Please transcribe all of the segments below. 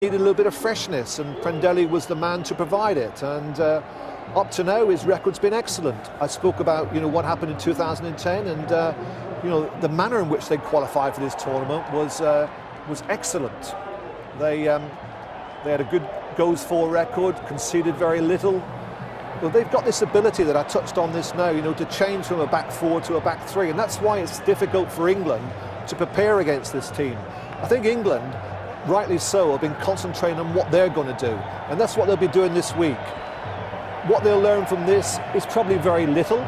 needed a little bit of freshness, and Prandelli was the man to provide it. And up to now, his record's been excellent. I spoke about what happened in 2010, and the manner in which they qualified for this tournament was excellent. They had a good goals for record, conceded very little. Well, they've got this ability that I touched on this now, to change from a back four to a back three, and that's why it's difficult for England to prepare against this team. I think England, rightly so, have been concentrating on what they're going to do, and that's what they'll be doing this week. What they'll learn from this is probably very little.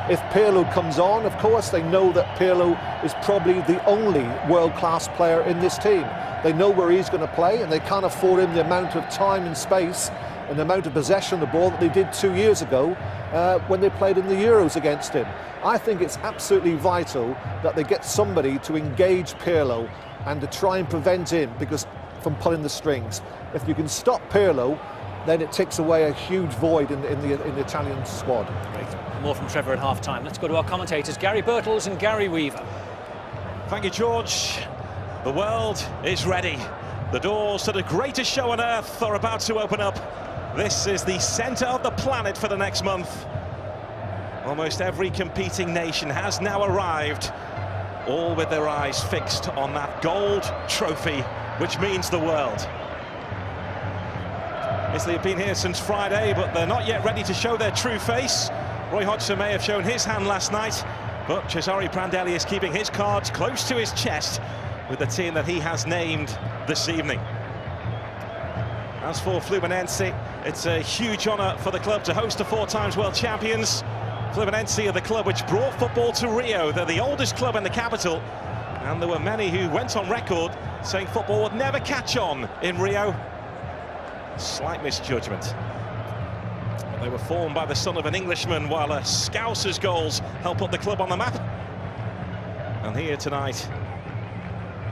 If Pirlo comes on, of course, they know that Pirlo is probably the only world-class player in this team. They know where he's going to play, and they can't afford him the amount of time and space and the amount of possession of the ball that they did 2 years ago when they played in the Euros against him. I think it's absolutely vital that they get somebody to engage Pirlo and to try and prevent him from pulling the strings. If you can stop Pirlo, then it takes away a huge void in the Italian squad. Great. More from Trevor at half-time. Let's go to our commentators, Gary Birtles and Gary Weaver. Thank you, George. The world is ready. The doors to the greatest show on earth are about to open up. This is the centre of the planet for the next month. Almost every competing nation has now arrived, all with their eyes fixed on that gold trophy, which means the world. Italy have been here since Friday, but they're not yet ready to show their true face. Roy Hodgson may have shown his hand last night, but Cesare Prandelli is keeping his cards close to his chest with the team that he has named this evening. As for Fluminense, it's a huge honour for the club to host the 4-time world champions. Fluminense are the club which brought football to Rio. They're the oldest club in the capital, and there were many who went on record saying football would never catch on in Rio. Slight misjudgment. They were formed by the son of an Englishman, while a Scouser's goals help put the club on the map. And here tonight,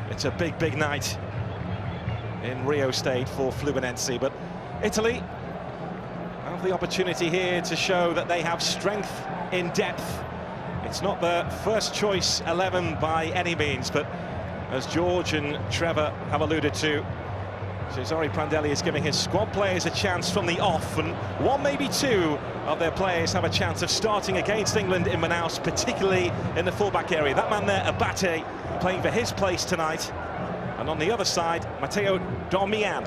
it's a big, big night in Rio State for Fluminense. But Italy have the opportunity here to show that they have strength in depth. It's not the first choice 11 by any means, but as George and Trevor have alluded to, Cesare Prandelli is giving his squad players a chance from the off, and one, maybe two of their players have a chance of starting against England in Manaus, particularly in the fullback area. That man there, Abate, playing for his place tonight. And on the other side, Matteo Darmian,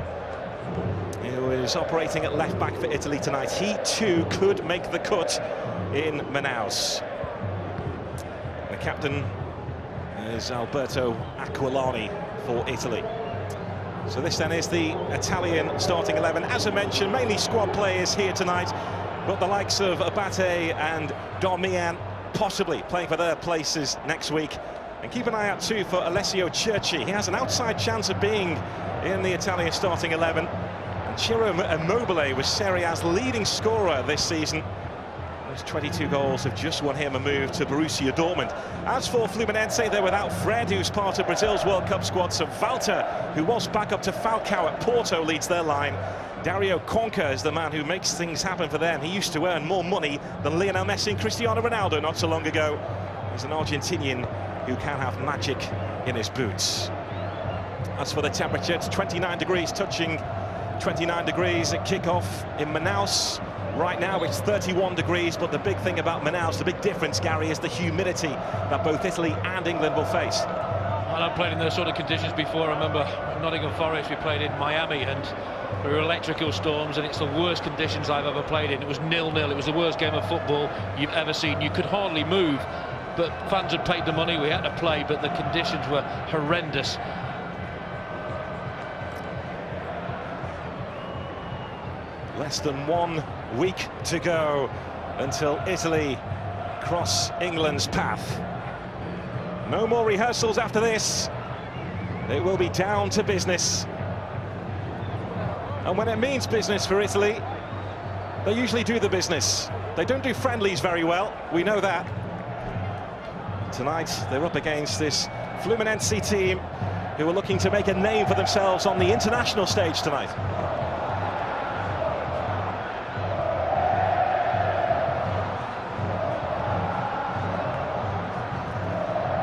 who is operating at left back for Italy tonight. He too could make the cut in Manaus. The captain is Alberto Aquilani for Italy. So this then is the Italian starting 11. As I mentioned, mainly squad players here tonight, but the likes of Abate and Darmian possibly playing for their places next week. And keep an eye out too for Alessio Cerci. He has an outside chance of being in the Italian starting 11. And Ciro Immobile was Serie A's leading scorer this season. Those 22 goals have just won him a move to Borussia Dortmund. As for Fluminense, they're without Fred, who's part of Brazil's World Cup squad. So Walter, who was back up to Falcao at Porto, leads their line. Dario Conca is the man who makes things happen for them. He used to earn more money than Lionel Messi and Cristiano Ronaldo not so long ago. He's an Argentinian who can have magic in his boots. As for the temperature, it's 29 degrees, touching 29 degrees at kickoff in Manaus. Right now it's 31 degrees, but the big thing about Manaus, the big difference, Gary, is the humidity that both Italy and England will face. Well, I've played in those sort of conditions before. I remember Nottingham Forest, we played in Miami, and there were electrical storms, and it's the worst conditions I've ever played in. It was 0-0, it was the worst game of football you've ever seen. You could hardly move, but fans had paid the money, we had to play, but the conditions were horrendous. Less than 1 week to go until Italy cross England's path. No more rehearsals after this. It will be down to business. And when it means business for Italy, they usually do the business. They don't do friendlies very well, we know that. Tonight they're up against this Fluminense team who are looking to make a name for themselves on the international stage tonight.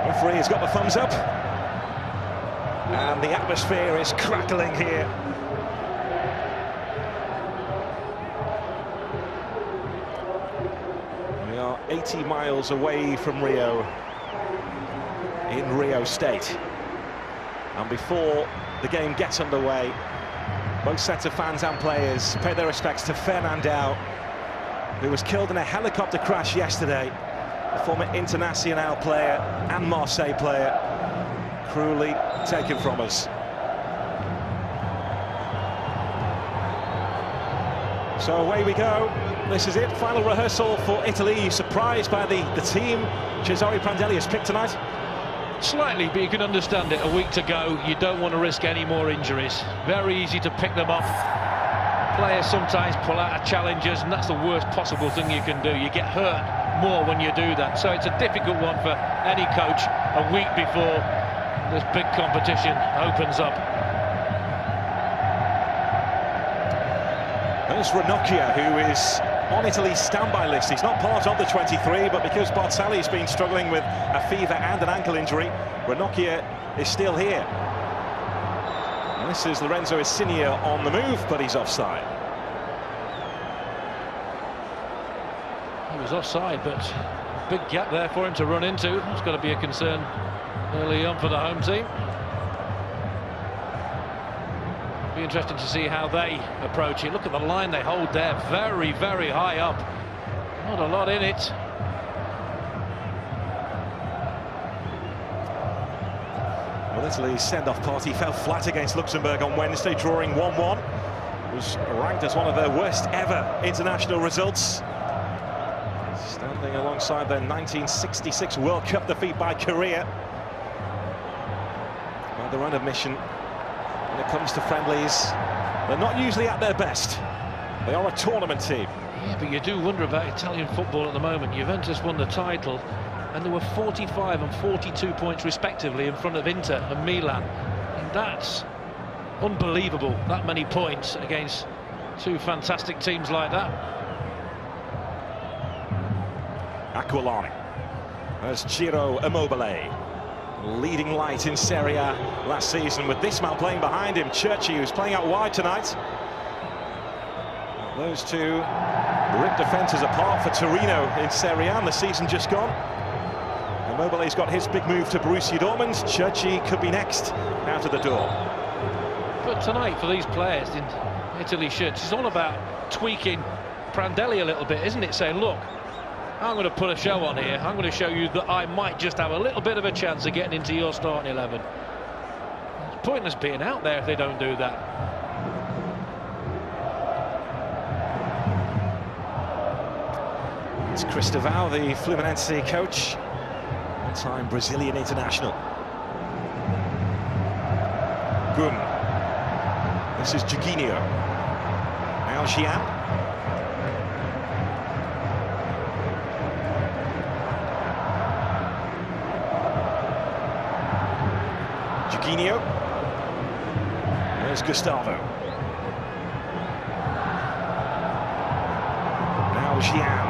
Referee has got the thumbs up. And the atmosphere is crackling here. We are 80 miles away from Rio, in Rio State. And before the game gets underway, both sets of fans and players pay their respects to Fernandao, who was killed in a helicopter crash yesterday. A former Internacional player and Marseille player, cruelly taken from us. So away we go. This is it, final rehearsal for Italy. Surprised by the team Cesare Prandelli has picked tonight? Slightly, but you can understand it. A week to go, you don't want to risk any more injuries. Very easy to pick them up. Players sometimes pull out of challenges, and that's the worst possible thing you can do. You get hurt more when you do that. So it's a difficult one for any coach a week before this big competition opens up. There's Ranocchia, who is on Italy's standby list. He's not part of the 23, but because Barzagli has been struggling with a fever and an ankle injury, Ranocchia is still here. And this is Lorenzo Insigne on the move, but he's offside. He was offside, but big gap there for him to run into. It's got to be a concern early on for the home team. Be interesting to see how they approach it. Look at the line they hold there, very, very high up. Not a lot in it. Well, Italy's send-off party fell flat against Luxembourg on Wednesday, drawing 1-1. It was ranked as one of their worst ever international results, standing alongside their 1966 World Cup defeat by Korea. By their own admission, when it comes to friendlies, they're not usually at their best. They are a tournament team. Yeah, but you do wonder about Italian football at the moment. Juventus won the title, and there were 45 and 42 points respectively in front of Inter and Milan. And that's unbelievable, that many points against two fantastic teams like that. Aquilani. There's Ciro Immobile, leading light in Serie A last season, with this man playing behind him, Chiellini, who's playing out wide tonight. Those two rip defences apart for Torino in Serie A, and the season just gone. Immobile's got his big move to Borussia Dortmund. Chiellini could be next out of the door. But tonight, for these players in Italy shirts, it's all about tweaking Prandelli a little bit, isn't it? Saying, look, I'm going to put a show on here. I'm going to show you that I might just have a little bit of a chance of getting into your starting 11. It's pointless being out there if they don't do that. It's Cristobal, the Fluminense coach, one-time Brazilian international. Gum. This is Giorgio. Now Gian. Giorgio. There's Gustavo. Now Gian,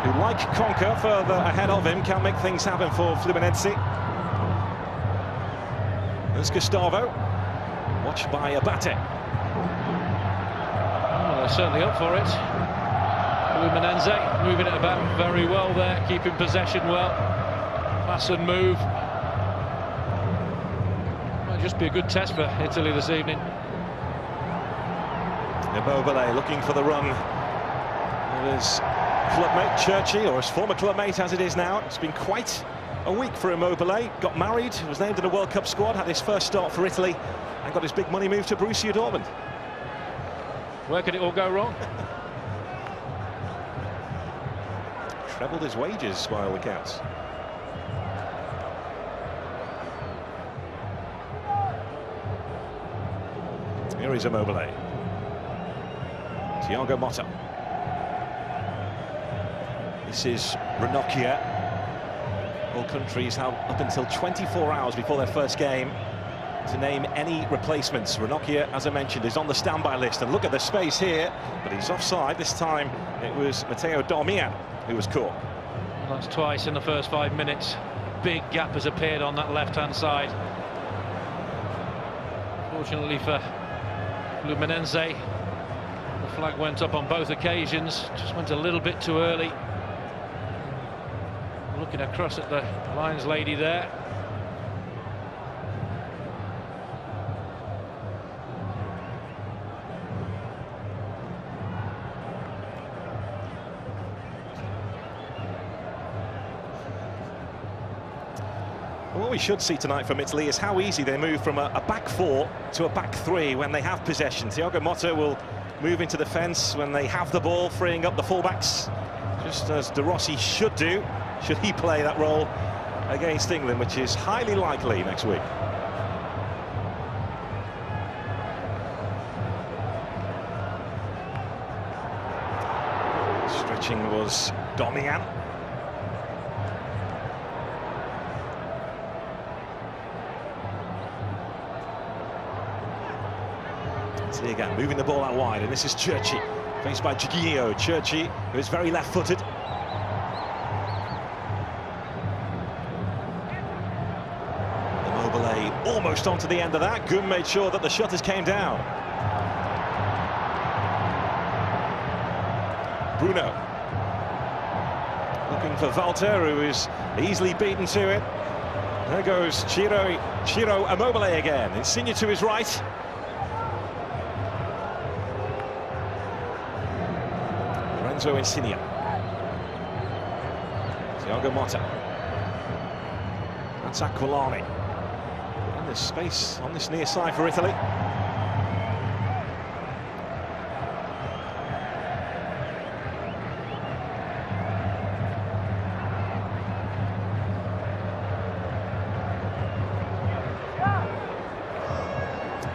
who, like Conca, further ahead of him, can make things happen for Fluminense. There's Gustavo, watched by Abate. Well, they're certainly up for it. Fluminense moving it about very well there, keeping possession well. Pass and move. Might just be a good test for Italy this evening. Immobile looking for the run. There's clubmate Chiellini, or his former clubmate as it is now. It's been quite a week for Immobile. Got married, was named in the World Cup squad, had his first start for Italy, and got his big money move to Borussia Dortmund. Where could it all go wrong? Trebled his wages by all accounts. Here is Immobile. Thiago Motta. This is Ranocchia. All countries have up until 24 hours before their first game to name any replacements. Ranocchia, as I mentioned, is on the standby list, and look at the space here, but he's offside. This time it was Matteo Darmian who was caught. Well, that's twice in the first 5 minutes. Big gap has appeared on that left-hand side. Fortunately for Fluminense, the flag went up on both occasions, just went a little bit too early. Looking across at the Lions lady there. What we should see tonight from Italy is how easy they move from a back four to a back three when they have possession. Thiago Motta will move into defence when they have the ball, freeing up the fullbacks, just as De Rossi should do, should he play that role against England, which is highly likely next week. Stretching was Domian. See again, moving the ball out wide, and this is Churchy, faced by Giorgio. Churchy, who is very left-footed. Immobile almost onto the end of that. Gun made sure that the shutters came down. Bruno. Looking for Walter, who is easily beaten to it. There goes Ciro Immobile again. Insigne to his right. Insigne. Thiago Motta. That's Aquilani. And there's space on this near side for Italy.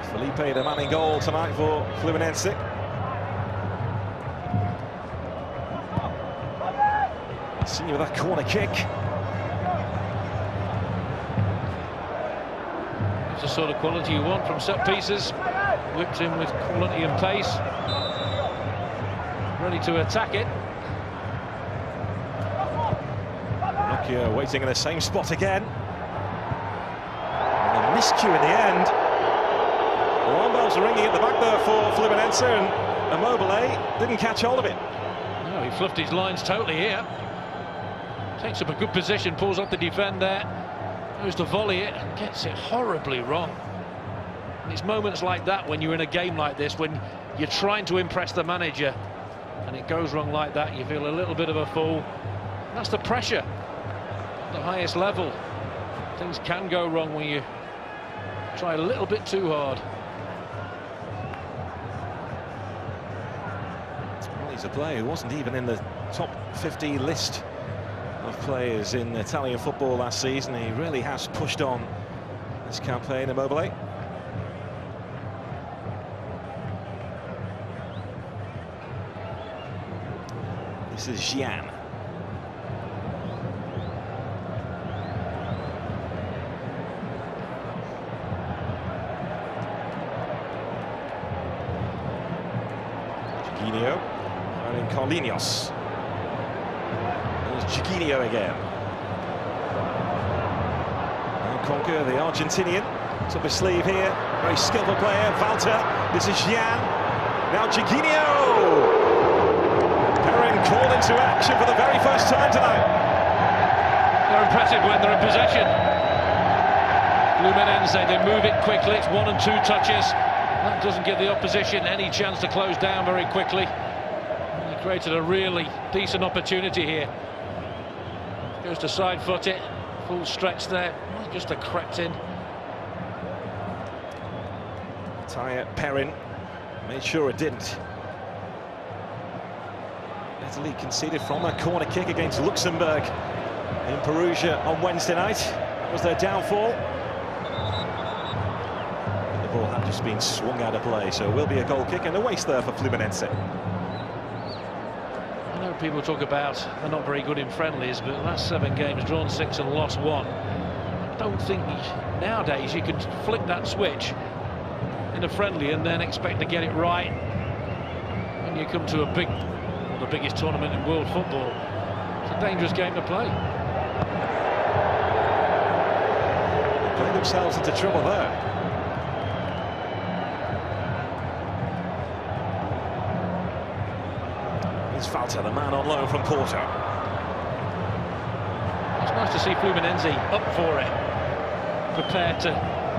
Felipe, the man in goal tonight for Fluminense. Insigne with that corner kick. It's the sort of quality you want from set pieces. Whipped in with quality and pace. Ready to attack it. Nokia waiting in the same spot again. And a miscue in the end. Alarm bells are ringing at the back there for Fluminense, and Immobile didn't catch hold of it. No, he fluffed his lines totally here. Takes up a good position, pulls up the defender, goes to volley it and gets it horribly wrong. And it's moments like that when you're in a game like this, when you're trying to impress the manager and it goes wrong like that, you feel a little bit of a fool. That's the pressure at the highest level. Things can go wrong when you try a little bit too hard. Well, he's a player who wasn't even in the top 50 list of players in Italian football last season. He really has pushed on this campaign, Immobile. This is Gian. Giorgio finding Carlinhos. Giorgio again. And Conker, the Argentinian, top his sleeve here. Very skillful player. Walter. This is Gian. Now Giorgio. Perrin called into action for the very first time tonight. They're impressive when they're in possession. Fluminense, they move it quickly. It's 1 and 2 touches. That doesn't give the opposition any chance to close down very quickly. They created a really decent opportunity here. Goes to side foot it, full stretch there, just a crept in. Taya Perrin made sure it didn't. Italy conceded from a corner kick against Luxembourg in Perugia on Wednesday night. That was their downfall. The ball had just been swung out of play, so it will be a goal kick and a waste there for Fluminense. People talk about they're not very good in friendlies, but the last 7 games, drawn 6 and lost 1. I don't think nowadays you can flick that switch in a friendly and then expect to get it right when you come to a big, well, the biggest tournament in world football. It's a dangerous game to play. They play themselves into trouble there. Here's Volta, the man on loan from Porto. It's nice to see Fluminense up for it, prepared to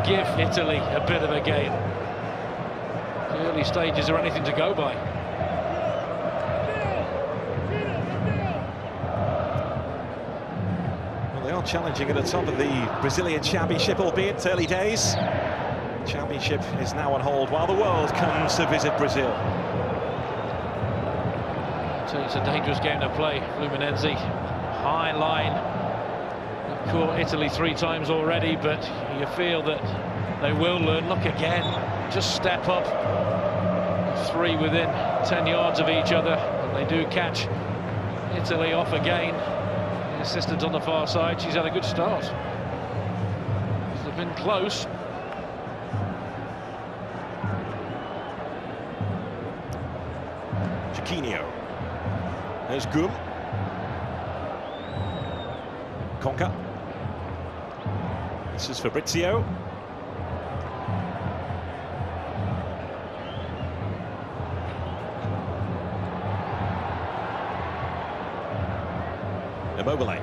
give Italy a bit of a game. The early stages are anything to go by. Well, they are challenging at the top of the Brazilian Championship, albeit early days. The Championship is now on hold while the world comes to visit Brazil. So it's a dangerous game to play. Fluminense, high line. They've caught Italy 3 times already, but you feel that they will learn. Look again, just step up. 3 within 10 yards of each other, and they do catch Italy off again. The assistant on the far side, she's had a good start. They've been close. Chiellini. There's Gum. Conca. This is Fabrizio. Immobile.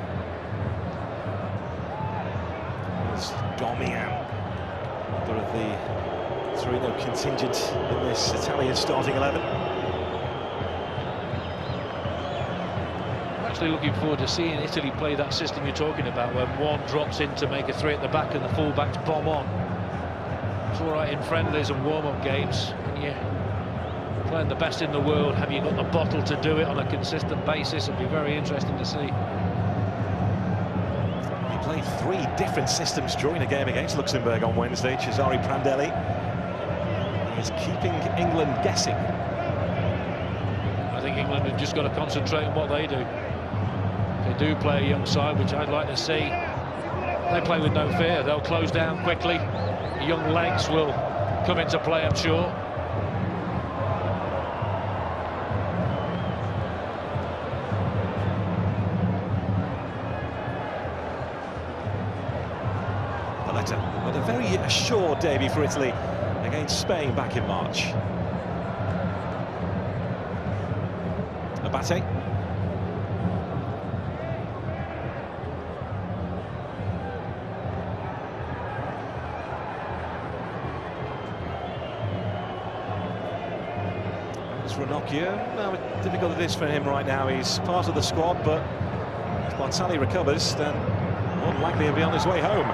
There's Domian. One of the 3-0 contingent in this Italian starting 11. I'm actually looking forward to seeing Italy play that system you're talking about, where one drops in to make a 3 at the back and the full-backs bomb on. It's all right in friendlies and warm-up games. When you're playing the best in the world, have you got the bottle to do it on a consistent basis? It'll be very interesting to see. He played 3 different systems during the game against Luxembourg on Wednesday. Cesare Prandelli. He is keeping England guessing. I think England have just got to concentrate on what they do. They do play a young side, which I'd like to see. They play with no fear. They'll close down quickly. Young legs will come into play, I'm sure. But a very assured debut for Italy against Spain back in March. Abate. It's Ranocchio. Now, difficult it is for him right now. He's part of the squad, but if Barzagli recovers, then more than likely he'll be on his way home.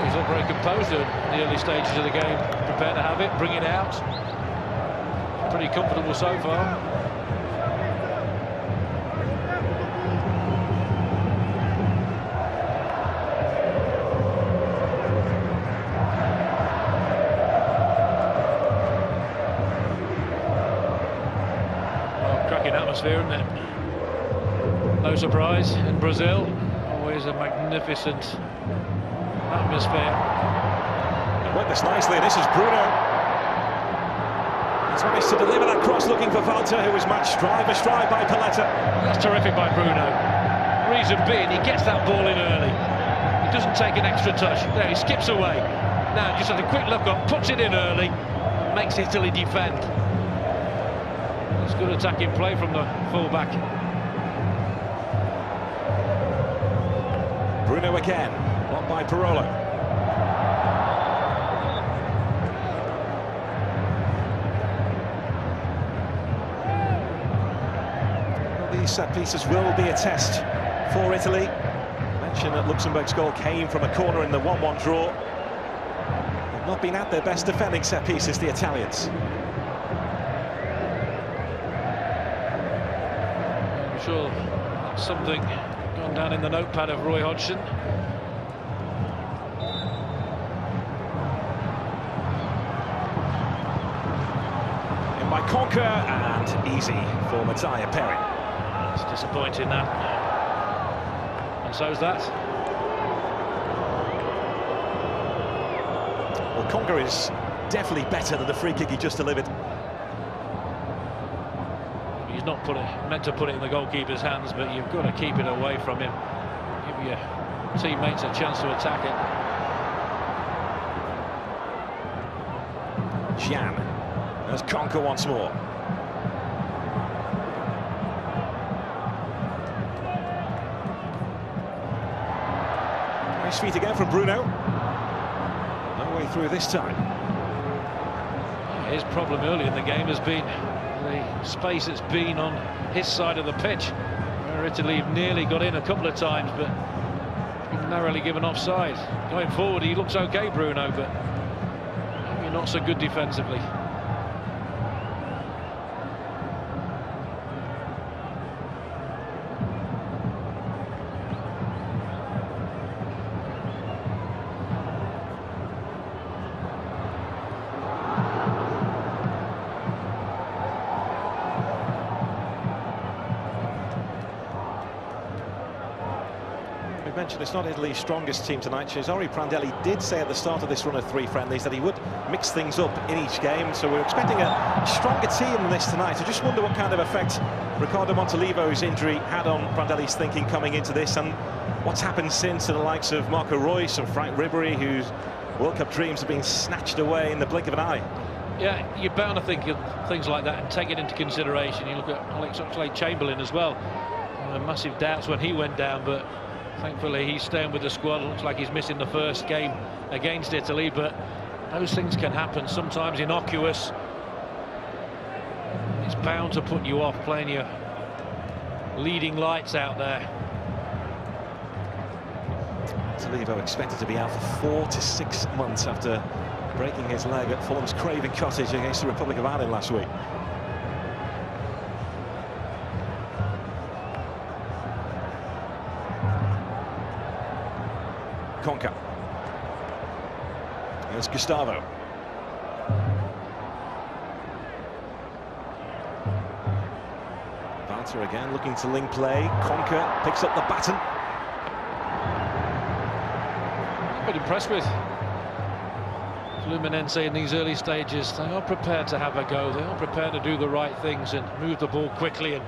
He's not very composed in the early stages of the game. Prepared to have it, bring it out. Pretty comfortable so far. Well, cracking atmosphere, isn't it? No surprise in Brazil. Always a magnificent atmosphere. It worked this nicely, and this is Bruno. He's managed to deliver that cross looking for Volta, who was matched stride by stride by Paletta. That's terrific by Bruno. Reason being, he gets that ball in early. He doesn't take an extra touch. There, he skips away. Now, just has a quick look up, puts it in early, makes Italy defend. It's good attacking play from the full-back. Bruno again. Blocked by Pirlo. Well, these set pieces will be a test for Italy. I mentioned that Luxembourg's goal came from a corner in the 1-1 draw. They've not been at their best defending set pieces, the Italians. I'm sure that's something gone down in the notepad of Roy Hodgson. By Conca, and easy for Mattia Perry. It's disappointing, that. And so's that. Well, Conca is definitely better than the free kick he just delivered. He's not meant to put it in the goalkeeper's hands, but you've got to keep it away from him. Give your teammates a chance to attack it. Gian. There's Conca once more. Nice feet again from Bruno. No way through this time. His problem early in the game has been the space that's been on his side of the pitch, where Italy nearly got in a couple of times, but narrowly given offside. Going forward, he looks okay, Bruno, but maybe not so good defensively. It's not Italy's strongest team tonight. Cesare Prandelli did say at the start of this run of 3 friendlies that he would mix things up in each game, so we're expecting a stronger team than this tonight. I just wonder what kind of effect Ricardo Montolivo's injury had on Prandelli's thinking coming into this, and what's happened since to the likes of Marco Reus and Frank Ribery, whose World Cup dreams have been snatched away in the blink of an eye. Yeah, you're bound to think of things like that and take it into consideration. You look at Alex Oxlade-Chamberlain as well. Massive doubts when he went down, but thankfully he's staying with the squad. Looks like he's missing the first game against Italy, but those things can happen, sometimes innocuous. It's bound to put you off playing your leading lights out there. Montolivo expected to be out for 4 to 6 months after breaking his leg at Fulham's Craven Cottage against the Republic of Ireland last week. Conca. Here's Gustavo. Walter again looking to link play. Conca picks up the baton. I'm quite impressed with Fluminense in these early stages. They are prepared to have a go. They are prepared to do the right things and move the ball quickly and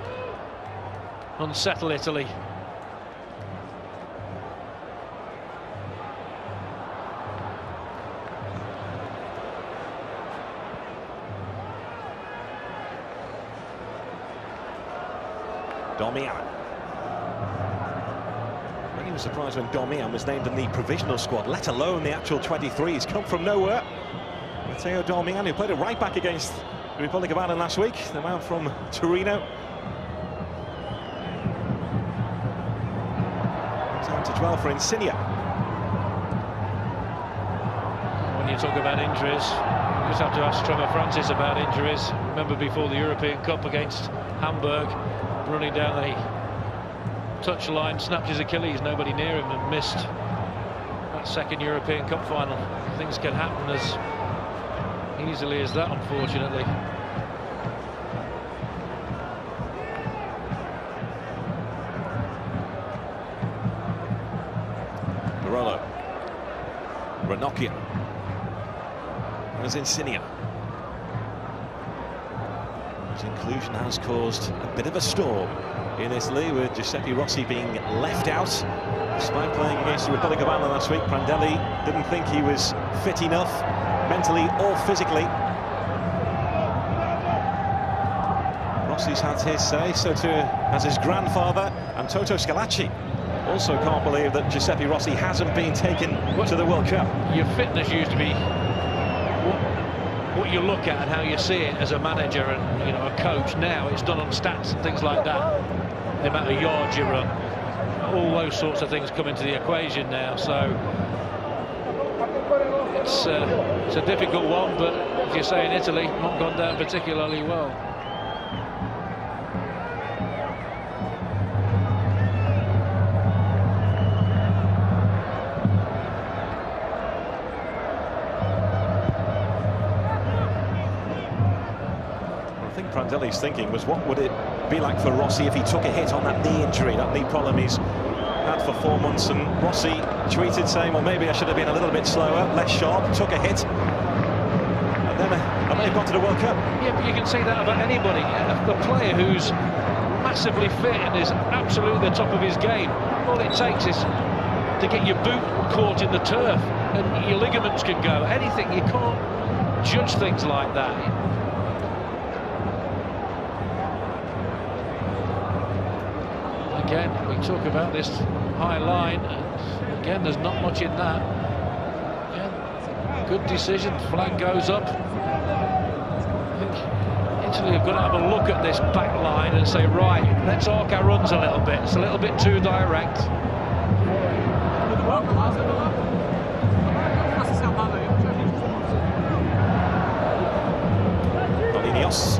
unsettle Italy. Darmian. Many were surprised when Darmian was named in the provisional squad, let alone the actual 23. He's come from nowhere. Matteo Darmian, who played a right back against the Republic of Ireland last week, the man from Torino. Time to dwell for Insigne. When you talk about injuries, you just have to ask Trevor Francis about injuries. Remember before the European Cup against Hamburg, running down the touchline, snapped his Achilles, nobody near him, and missed that second European Cup final. Things can happen as easily as that, unfortunately. Barolo. Ranocchia. There's Insigne. His inclusion has caused a bit of a storm in Italy, with Giuseppe Rossi being left out despite playing against the Republic of Ireland last week. Prandelli didn't think he was fit enough, mentally or physically. Rossi's had his say, so too has his grandfather, and Toto Scalacci also can't believe that Giuseppe Rossi hasn't been taken to the World Cup. Your fitness used to be what you look at and how you see it as a manager and, you know, a coach. Now it's done on stats and things like that. The amount of yards you run, all those sorts of things come into the equation now. So it's a difficult one, but as you say, in Italy, not gone down particularly well. Prandelli's thinking was, what would it be like for Rossi if he took a hit on that knee injury, that knee problem he's had for 4 months? And Rossi tweeted saying, well, maybe I should have been a little bit slower, less sharp, took a hit, and then they've got to the World Cup. Yeah, but you can say that about anybody. The player who's massively fit and is absolutely the top of his game, all it takes is to get your boot caught in the turf and your ligaments can go. Anything, you can't judge things like that. Again, we talk about this high line, and Again, there's not much in that. Yeah, good decision. Flag goes up. I think Italy have got to have a look at this back line and say, right, let's arc our runs a little bit. It's a little bit too direct. Bolinios.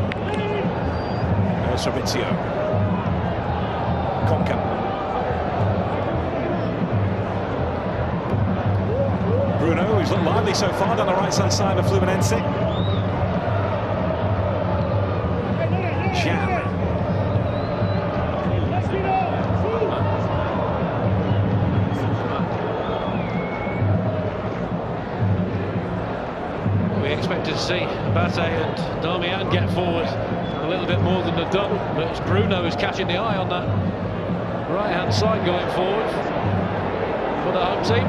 There's Fabrizio. Conca. Bruno, who's looked lively so far down the right-hand side of Fluminense. Jan. We expected to see Abate and Darmian get forward a little bit more than they've done, but it's Bruno who's catching the eye on that right-hand side going forward for the home team.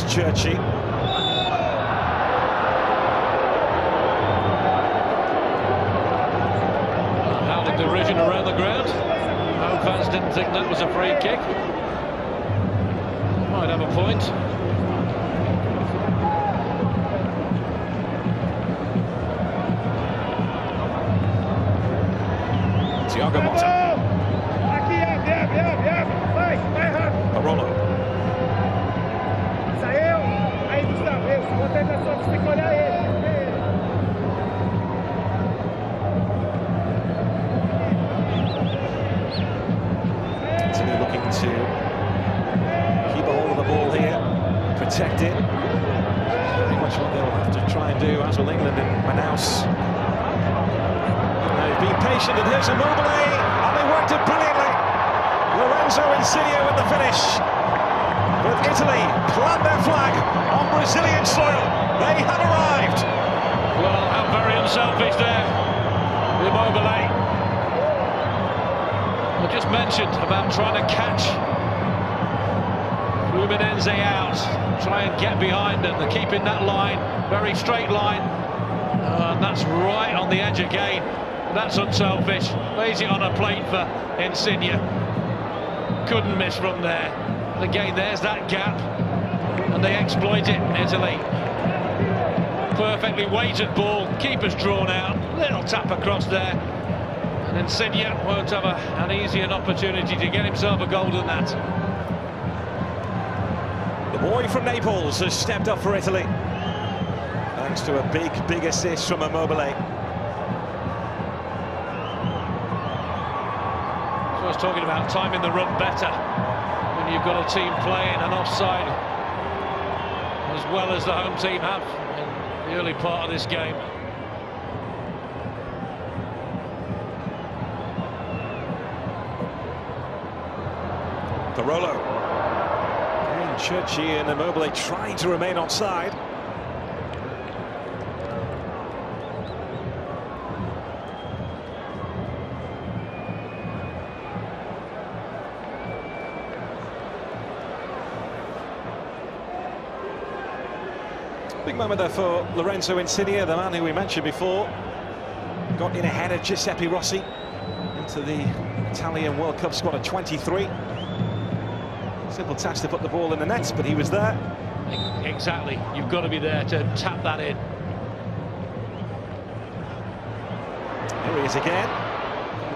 Churchy. Howling derision around the ground. Home fans didn't think that was a free kick. Might have a point. Thiago Motta. Barolo. Italy looking to keep a hold of the ball here, protect it. Very much what they'll have to try and do, as will England in Manaus. They've been patient, and here's Immobile, and they worked it brilliantly. Lorenzo Insigne with the finish. But Italy plant their flag on Brazilian soil. They have arrived. Well, how very unselfish there, Immobile. I just mentioned about trying to catch Fluminense out, try and get behind them. They're keeping that line, very straight line. And that's right on the edge again. That's unselfish. Lays it on a plate for Insigne. Couldn't miss from there. Again, there's that gap, and they exploit it, Italy. Perfectly weighted ball, keeper's drawn out, little tap across there, and Insigne won't have an easy opportunity to get himself a goal than that. The boy from Naples has stepped up for Italy, thanks to a big assist from Immobile. So I was talking about timing the run better. You've got a team playing an offside as well as the home team have in the early part of this game. Barolo. And Churchy and Immobile trying to remain onside. Big moment there for Lorenzo Insigne, the man who we mentioned before. Got in ahead of Giuseppe Rossi into the Italian World Cup squad of 23. Simple task to put the ball in the net, but he was there. Exactly, you've got to be there to tap that in. Here he is again.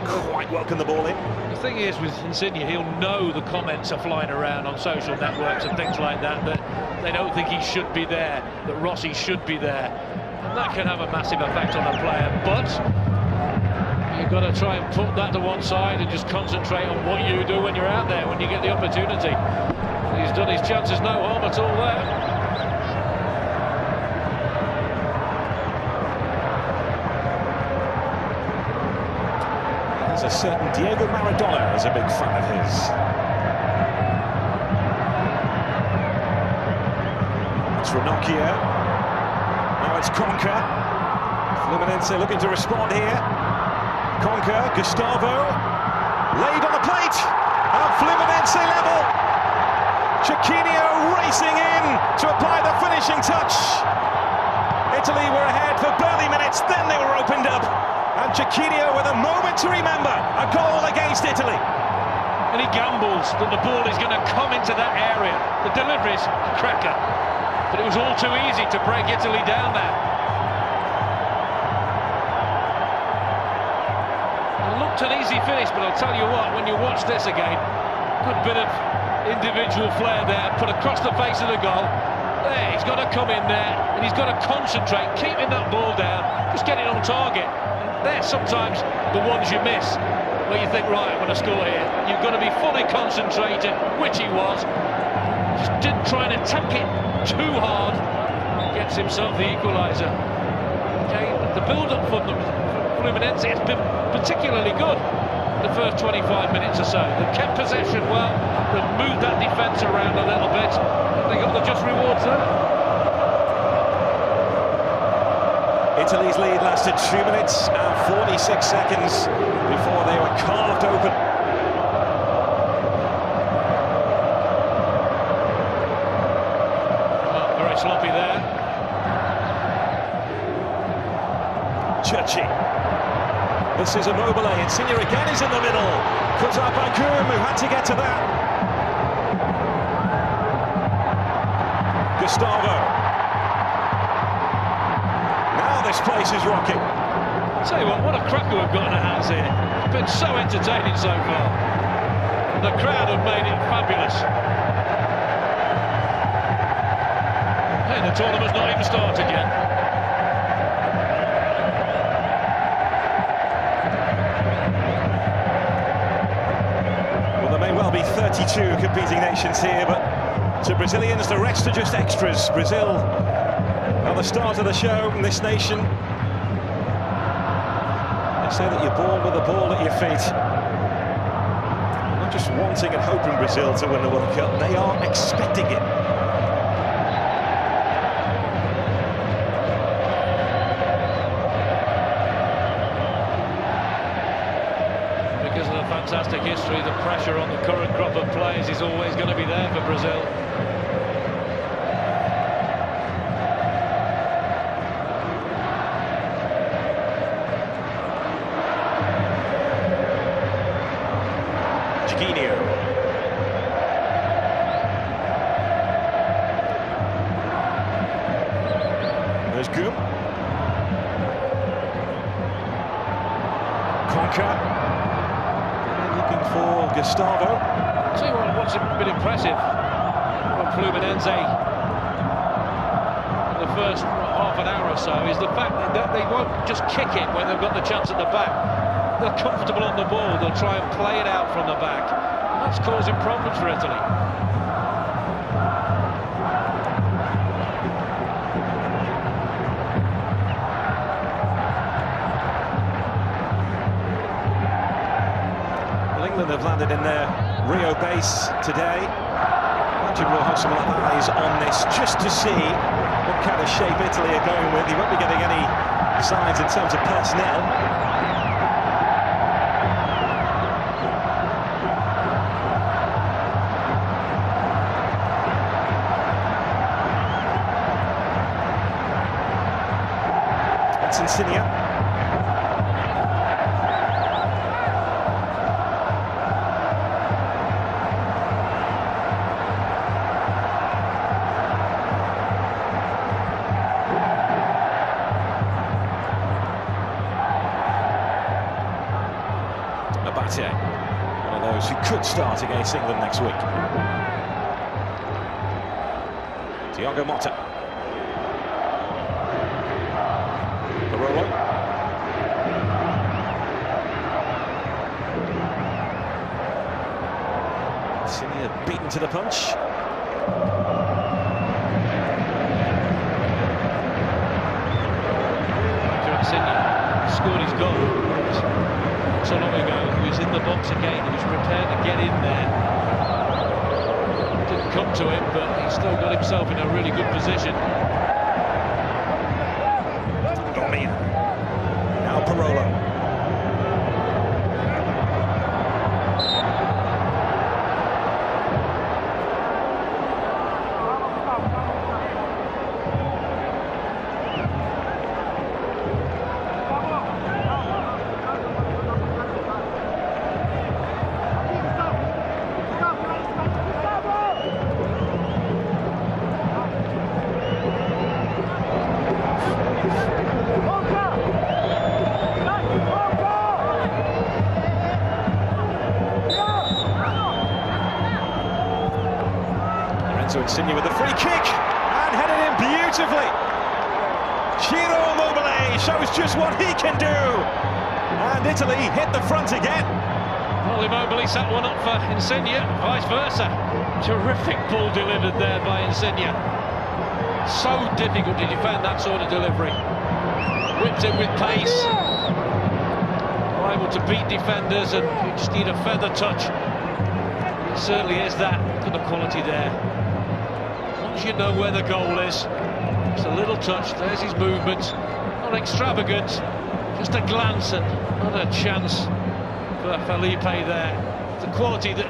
Quite welcome the ball in. The thing is with Insigne, he'll know the comments are flying around on social networks and things like that, that they don't think he should be there, that Rossi should be there. And that can have a massive effect on a player, but you've got to try and put that to one side and just concentrate on what you do when you're out there, when you get the opportunity. He's done his chances no harm at all there. A certain Diego Maradona is a big fan of his. Ranocchia. Now it's Conca. Fluminense looking to respond here. Conca, Gustavo. Laid on the plate. And Fluminense level. Chiellini racing in to apply the finishing touch. Italy were ahead for barely minutes, then they were opened up. And Chiellini with a moment to remember. A goal against Italy. And he gambles that the ball is going to come into that area. The delivery's a cracker. But it was all too easy to break Italy down there. It looked an easy finish, but I'll tell you what, when you watch this again, good bit of individual flair there, put across the face of the goal. There, he's got to come in there, and he's got to concentrate, keeping that ball down, just get it on target. And they're sometimes the ones you miss, where you think, right, I'm going to score here. You've got to be fully concentrated, which he was. Just didn't try and attack it too hard. Gets himself the equaliser. Okay, the build-up for Fluminense has been particularly good the first 25 minutes or so. They've kept possession well, they've moved that defence around a little bit. They got the just rewards there. Italy's lead lasted 2 minutes and 46 seconds before they were carved open. Well, very sloppy there. Giorgio. This is Immobile. Insigne again is in the middle. Cuts out by Gum, who had to get to that. Gustavo. This place is rocking. I'll tell you what a cracker we've got in our hands here. It's been so entertaining so far. And the crowd have made it fabulous. Hey, the tournament's not even started yet. Well, there may well be 32 competing nations here, but to Brazilians, the rest are just extras. Brazil at the start of the show in this nation. They say that you're born with a ball at your feet. Not just wanting and hoping Brazil to win the World Cup, they are expecting it. Because of the fantastic history, the pressure on the current crop of players is always going to be there for Brazil. There's Gum. Conca. Looking for Gustavo. See what's been impressive from Fluminense in the first half an hour or so is the fact that they won't just kick it when they've got the chance at the back. They're comfortable on the ball, they'll try and play it out from the back. That's causing problems for Italy. England have landed in their Rio base today. Imagine we'll have some eyes on this just to see what kind of shape Italy are going with. You won't be getting any signs in terms of personnel. That's Insigne. One of those who could start against England next week. Thiago Motta. Barolo. Insigne beaten to the punch. Insigne scored his goal so long ago. He was in the box again, he was prepared to get in there. Didn't come to him, but he still got himself in a really good position. Now Pirlo. Insigne with the free kick and headed in beautifully. Ciro Immobile shows just what he can do, and Italy hit the front again. Well, Immobile set one up for Insigne, vice versa. Terrific ball delivered there by Insigne. So difficult to defend that sort of delivery. Whipped it with pace. Able to beat defenders, and you just need a feather touch. It certainly is that. Look at the quality there. Once you know where the goal is, it's a little touch, there's his movement, not extravagant, just a glance and not a chance for Felipe there. The quality that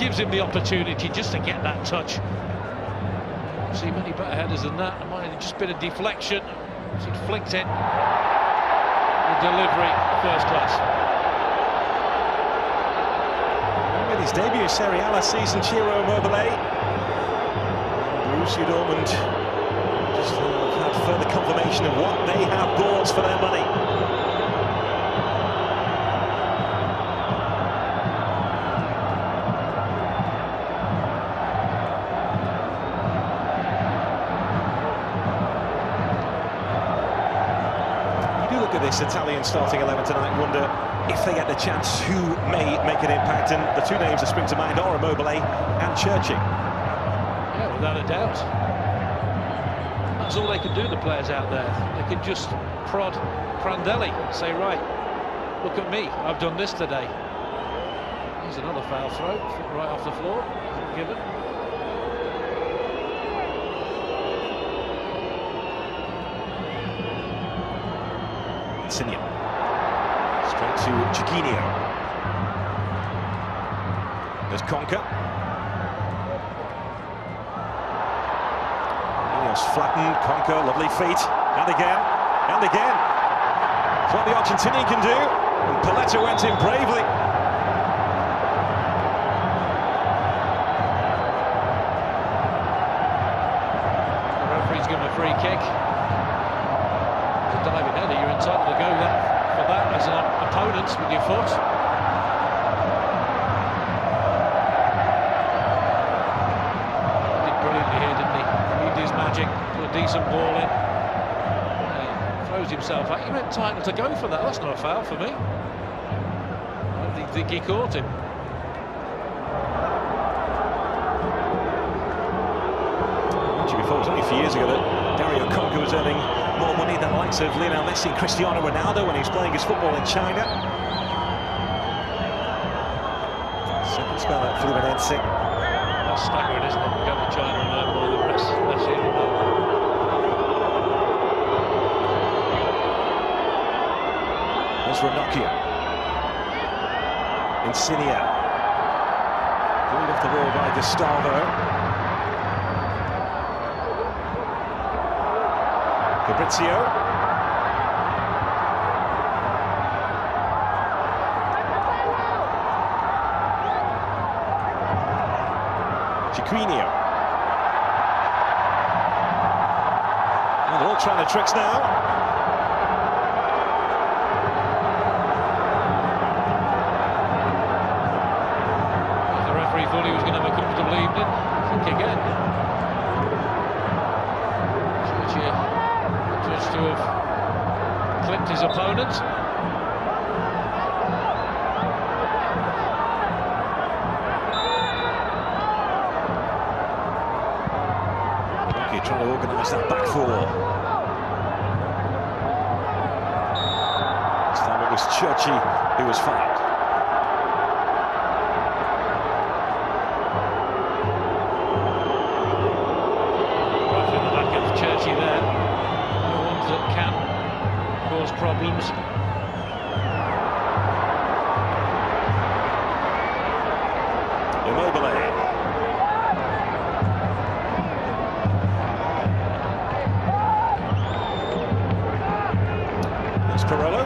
gives him the opportunity just to get that touch. I see many better headers than that. It might have just been a deflection, he'd flicked it. The delivery, first class. With his debut Serie A last season, Ciro Immobile. Borussia Dortmund just have had further confirmation of what they have bought for their money. You do look at this Italian starting 11 tonight and wonder if they get the chance who may make an impact, and the two names that spring to mind are Immobile and Churchy. Without a doubt. That's all they can do, the players out there. They can just prod Prandelli, say, right, look at me, I've done this today. Here's another foul throw, right off the floor, given. Insigne. Straight to Chiellini. There's Conca. Flattened, Conca, lovely feet, and again, and again. It's what the Argentinian can do, and Paletta went in bravely. The referee's given a free kick. It's a diving header, you're entitled to go for that as an opponent with your foot. Put a decent ball in, throws himself out. You're entitled to go for that. That's not a foul for me. I don't think he caught him. Before, it was only a few years ago that Dario Conca was earning more money than the likes of Lionel Messi and Cristiano Ronaldo when he was playing his football in China. Second spell at Fluminense. That's staggering, isn't it? Go to China and learn more than Messi and Ronaldo. There's Ranocchia. Insigne. Pulled off the ball by Gustavo. Fabrizio. Chiellini. Well, they're all trying the tricks now. Thought he was going to have a comfortable evening. I think again. Judged to have clipped his opponent. Okay, trying to organise that back four. This time it was Churchy who was fouled. problems. Immobile. There's Pirlo.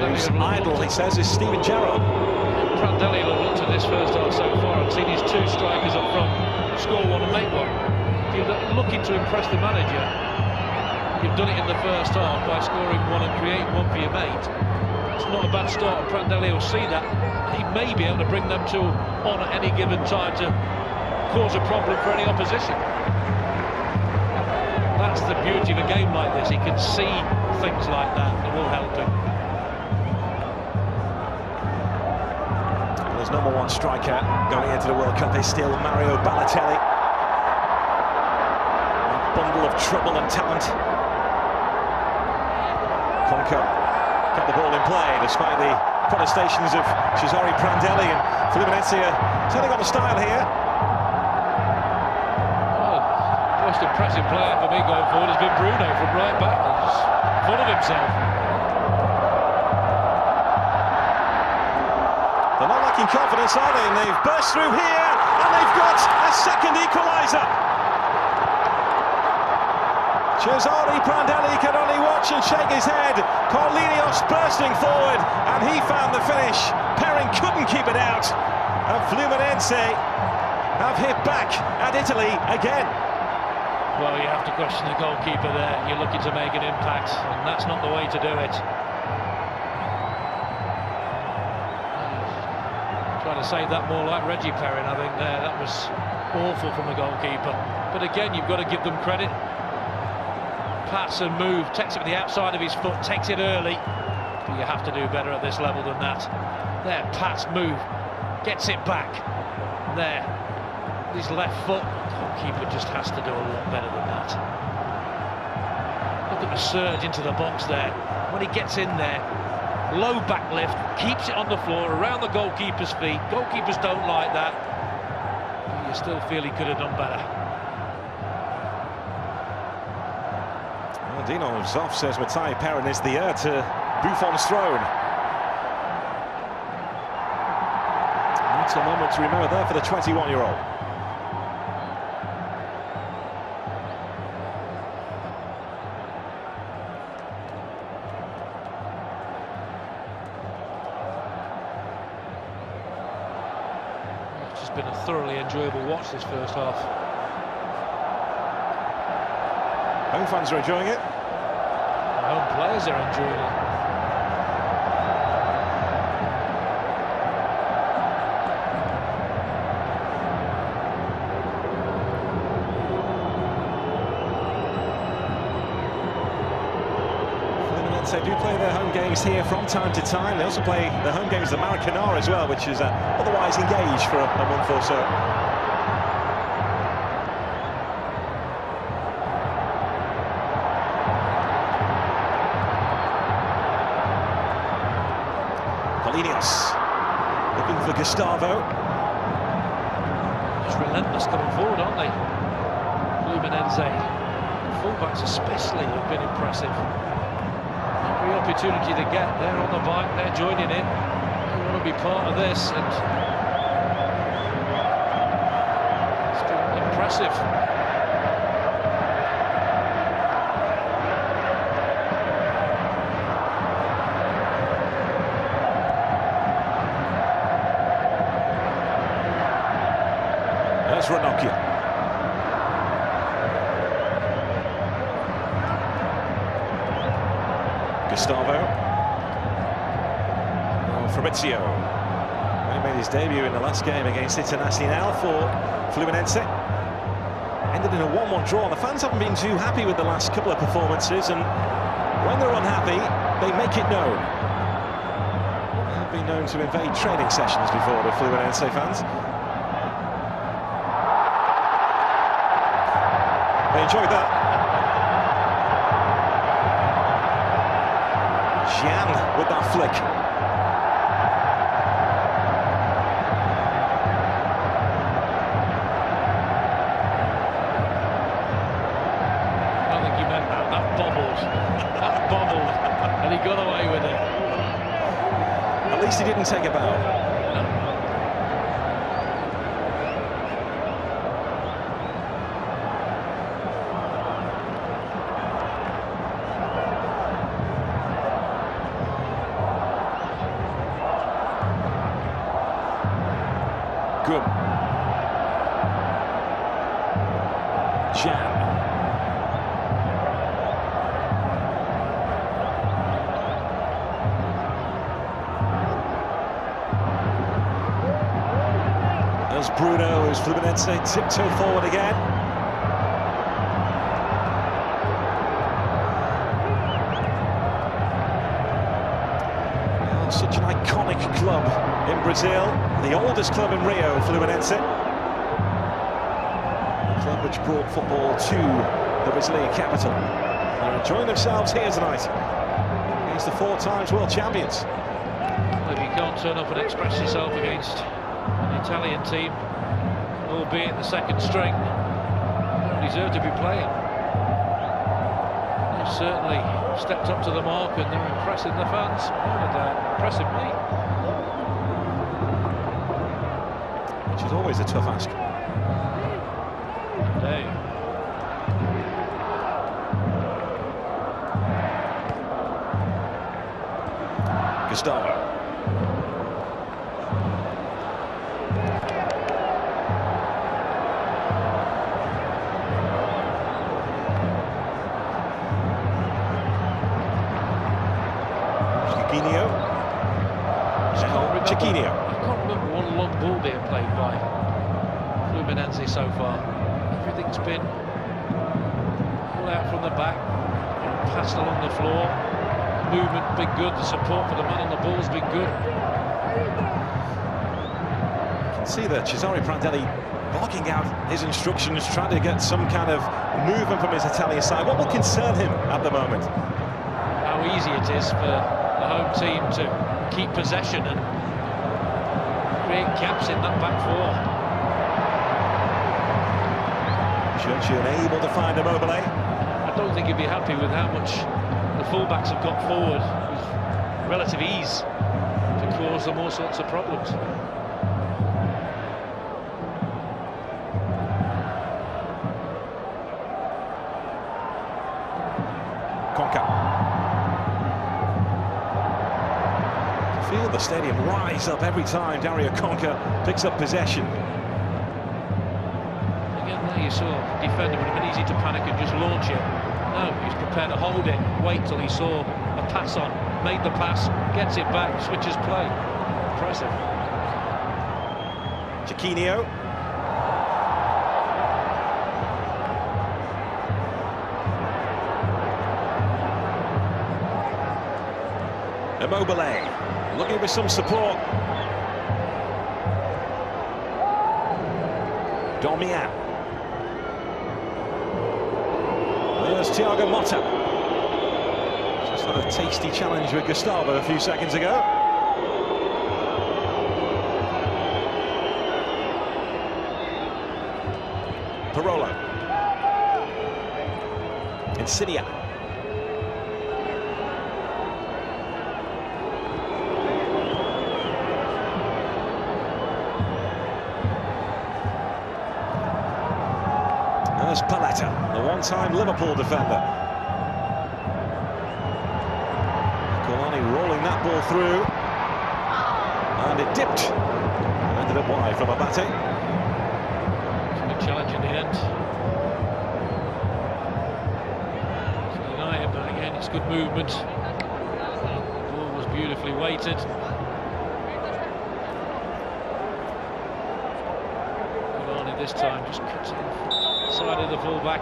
Who's idle, he says, is Steven Gerrard. Prandelli will have looked at this first half so far and seen his two strikers up front score one and make one. If you're looking to impress the manager, you've done it in the first half by scoring one and creating one for your mate. It's not a bad start, and Prandelli will see that. He may be able to bring them two on at any given time to cause a problem for any opposition. That's the beauty of a game like this. He can see things like that that will help him. His number one striker going into the World Cup is still Mario Balotelli. A bundle of trouble and talent. Conco kept the ball in play despite the protestations of Cesare Prandelli, and Fluminense turning on the style here. Well, most impressive player for me going forward has been Bruno from right back. He's full of himself. They're not lacking confidence, are they? And they've burst through here, and they've got a second equaliser. Cesare Prandelli can only watch and shake his head. Chiellini bursting forward, and he found the finish. Perrin couldn't keep it out, and Fluminense have hit back at Italy again. Well, you have to question the goalkeeper there. You're looking to make an impact, and that's not the way to do it. Trying to save that more like Reggie Perrin, I think there. That was awful from the goalkeeper. But again, you've got to give them credit. Pass and move, takes it with the outside of his foot, takes it early. But you have to do better at this level than that. There, pass, move, gets it back. There, his left foot. Goalkeeper just has to do a lot better than that. Look at the surge into the box there. When he gets in there, low back lift, keeps it on the floor, around the goalkeeper's feet. Goalkeepers don't like that. But you still feel he could have done better. Well, Dino Zoff says Mattei Perrin is the heir to Buffon's throne. That's a moment to remember there for the 21-year-old. It's just been a thoroughly enjoyable watch this first half. Home fans are enjoying it. The home players are enjoying it. Fluminense do play their home games here from time to time. They also play their home games at the Maracanã as well, which is otherwise engaged for a month or so. Looking for Gustavo. It's relentless coming forward, aren't they? Fluminense. Fullbacks especially have been impressive. Every opportunity they get, they're on the bike, they're joining in. They want to be part of this, and it's been impressive. Ranocchia. Gustavo. Fabrizio. He made his debut in the last game against Internazionale for Fluminense. Ended in a 1-1 draw. The fans haven't been too happy with the last couple of performances, and when they're unhappy, they make it known. They've been known to invade training sessions before, the Fluminense fans. They enjoyed that. Gian with that flick. I don't think he meant that. That bobbled. That bobbled. least he didn't take a bow. Good. Jan. There's Bruno, who's Fluminense tiptoe forward again. Oh, such an iconic club in Brazil, the oldest club in Rio, Fluminense. The club which brought football to the Brazilian capital. They're enjoying themselves here tonight against the 4 times world champions. If you can't turn up and express yourself against an Italian team, albeit the second string, you don't deserve to be playing. They've certainly stepped up to the mark and they're impressing the fans. And impressing me. Which is always a tough ask. Andrea. Gustavo. Chiellini. I can't remember one long ball being played by Fluminense so far. Everything's been pulled out from the back, passed along the floor. Movement been good, the support for the man on the ball's been good. You can see that Cesare Prandelli barking out his instructions, trying to get some kind of movement from his Italian side. What will concern him at the moment? How easy it is for the home team to keep possession and create gaps in that back four. Giorgio unable to find Immobile. I don't think he'd be happy with how much the fullbacks have got forward with relative ease to cause them all sorts of problems. Feel the stadium rise up every time Dario Conca picks up possession. Again, there you saw the defender would have been easy to panic and just launch it. No, he's prepared to hold it, wait till he saw a pass on, made the pass, gets it back, switches play. Impressive. Chiellini. Immobile. Looking for some support. Domian. There's Thiago Motta. Just had a tasty challenge with Gustavo a few seconds ago. Pirlo. Insidia. There's Paletta, the one-time Liverpool defender. Chiellini rolling that ball through. And it dipped. Ended up wide from Abate. Good challenge in the end. Deny it, but again, it's good movement. The ball was beautifully weighted. Chiellini this time just cuts it in. Side of the full-back.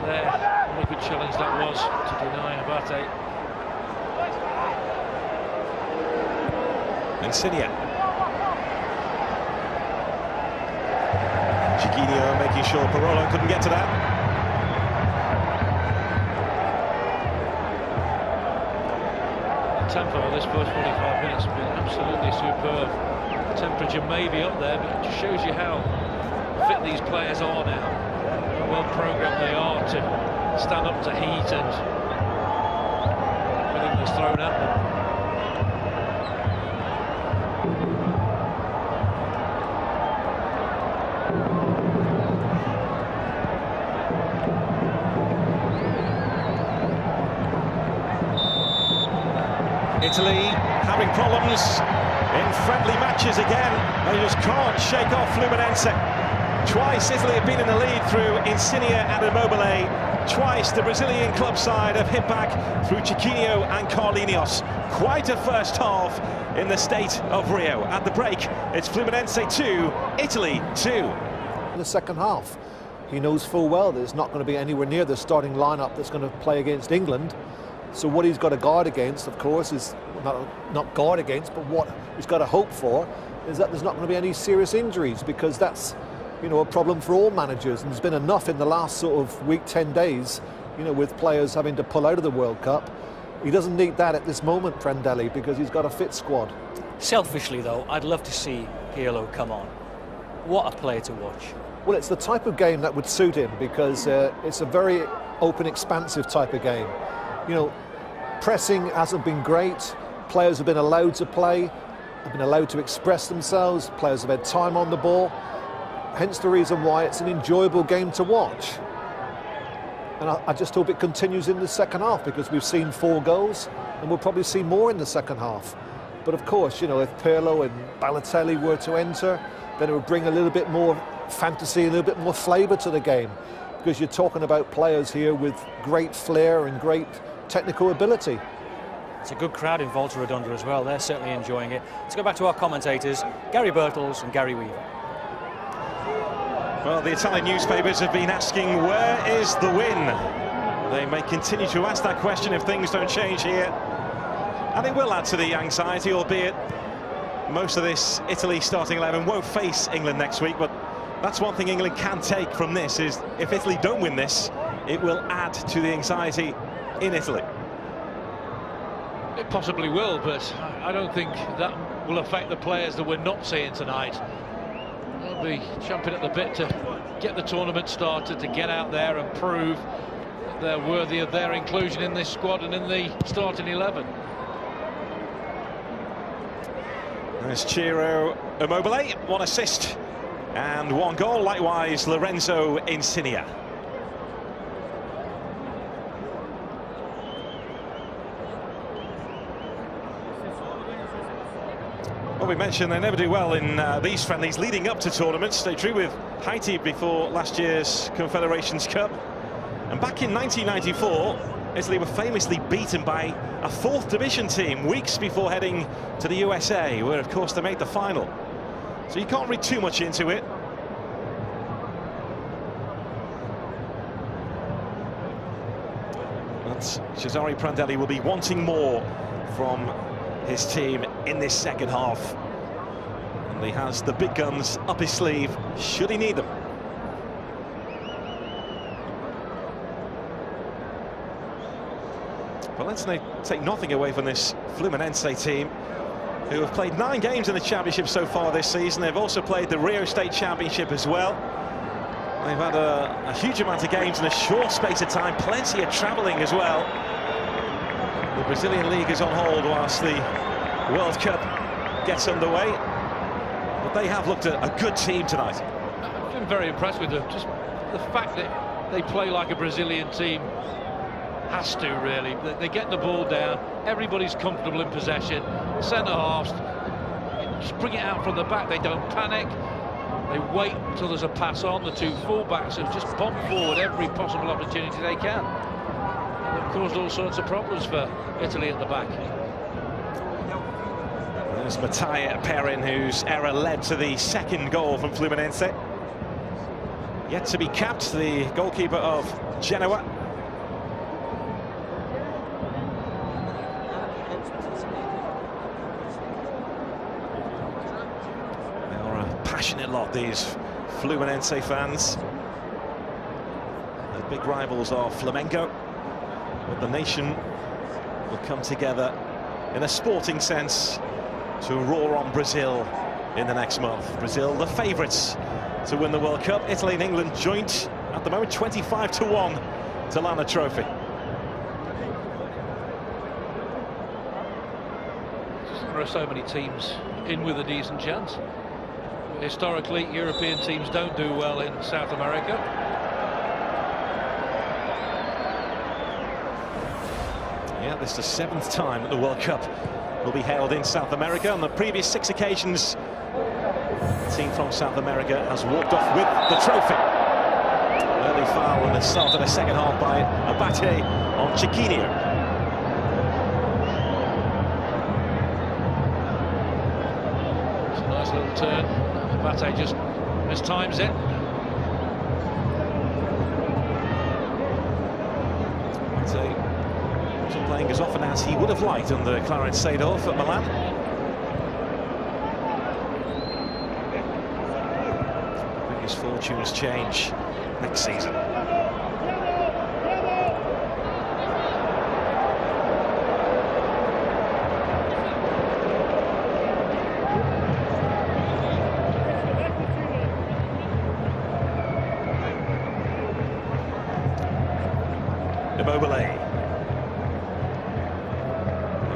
There, what a good challenge that was to deny Abate. Insidia. Chiellini making sure Pirlo couldn't get to that. The tempo of this first 45 minutes has been absolutely superb. The temperature may be up there, but it just shows you how fit these players are now, how well programmed they are to stand up to heat and everything that's thrown at them. Italy having problems in friendly matches again. They just can't shake off Fluminense. Twice Italy have been in the lead through Insigne and Immobile. Twice the Brazilian club side have hit back through Chiellini and Carlinhos. Quite a first half in the state of Rio. At the break, it's Fluminense 2, Italy 2. In the second half, he knows full well that it's not going to be anywhere near the starting lineup that's going to play against England. So what he's got to guard against, of course, is not guard against, but what he's got to hope for is that there's not going to be any serious injuries, because that's, you know, a problem for all managers. And there's been enough in the last sort of week, 10 days, you know, with players having to pull out of the World Cup. He doesn't need that at this moment, Prandelli, because he's got a fit squad. Selfishly, though, I'd love to see Pirlo come on. What a player to watch. Well, it's the type of game that would suit him, because it's a very open, expansive type of game. You know, pressing hasn't been great. Players have been allowed to play, have been allowed to express themselves. Players have had time on the ball. Hence the reason why it's an enjoyable game to watch. And I just hope it continues in the second half, because we've seen 4 goals and we'll probably see more in the second half. But of course, you know, if Pirlo and Balotelli were to enter, then it would bring a little bit more fantasy, a little bit more flavour to the game, because you're talking about players here with great flair and great technical ability. It's a good crowd in Volta Redonda as well. They're certainly enjoying it. Let's go back to our commentators, Gary Birtles and Gary Weaver. Well, the Italian newspapers have been asking, where is the win? They may continue to ask that question if things don't change here. And it will add to the anxiety, albeit most of this Italy starting 11 won't face England next week. But that's one thing England can take from this, is if Italy don't win this, it will add to the anxiety in Italy. It possibly will, but I don't think that will affect the players that we're not seeing tonight. They'll be jumping at the bit to get the tournament started, to get out there and prove that they're worthy of their inclusion in this squad and in the starting 11. There's Ciro Immobile, 1 assist and 1 goal. Likewise, Lorenzo Insigne. Well, we mentioned they never do well in these friendlies leading up to tournaments. They drew with Haiti before last year's Confederations Cup. And back in 1994, Italy were famously beaten by a 4th division team weeks before heading to the USA, where, of course, they made the final. So you can't read too much into it. But Cesare Prandelli will be wanting more from his team in this second half, and he has the big guns up his sleeve should he need them. But let's take nothing away from this Fluminense team, who have played 9 games in the championship so far this season. They've also played the Rio State Championship as well. They've had a huge amount of games in a short space of time, plenty of travelling as well. The Brazilian League is on hold whilst the World Cup gets underway. But they have looked a good team tonight. I've been very impressed with them. Just the fact that they play like a Brazilian team has to, really. They get the ball down, everybody's comfortable in possession. Centre-halves just bring it out from the back. They don't panic. They wait until there's a pass on. The 2 full-backs have just bomb forward every possible opportunity they can. They've caused all sorts of problems for Italy at the back. There's Mattia Perin, whose error led to the 2nd goal from Fluminense. Yet to be capped, the goalkeeper of Genoa. They are a passionate lot, these Fluminense fans. The big rivals are Flamengo. But the nation will come together in a sporting sense to roar on Brazil in the next month. Brazil, the favourites to win the World Cup. Italy and England joint at the moment 25-1 to land a trophy. There are so many teams in with a decent chance. Historically, European teams don't do well in South America. Yeah, this is the 7th time that the World Cup will be held in South America. On the previous 6 occasions, the team from South America has walked off with the trophy. Early foul in the start of the second half by Abate on Chiellini. It's a nice little turn. Abate just mistimes it. Abate wasn't playing as often as he would have liked under Clarence Seedorf at Milan. His fortunes change next season. Immobile.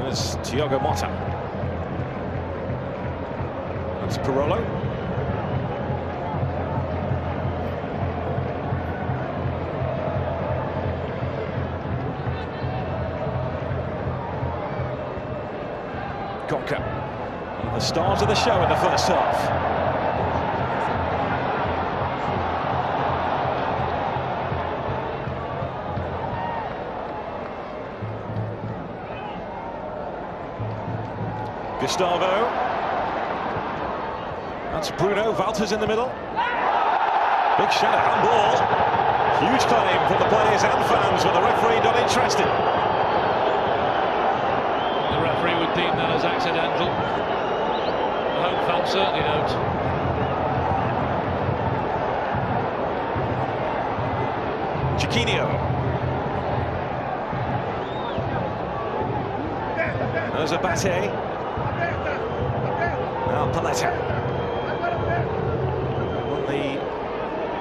There's Thiago Motta. That's Pirlo. Conker, the stars of the show in the first half. Gustavo. That's Bruno. Walters in the middle. Big shadow handball. Huge claim from the players and fans, but the referee not interested. The referee would deem that as accidental. The home fans certainly don't. Chiellini. There's Abate. Now Paletta. Won the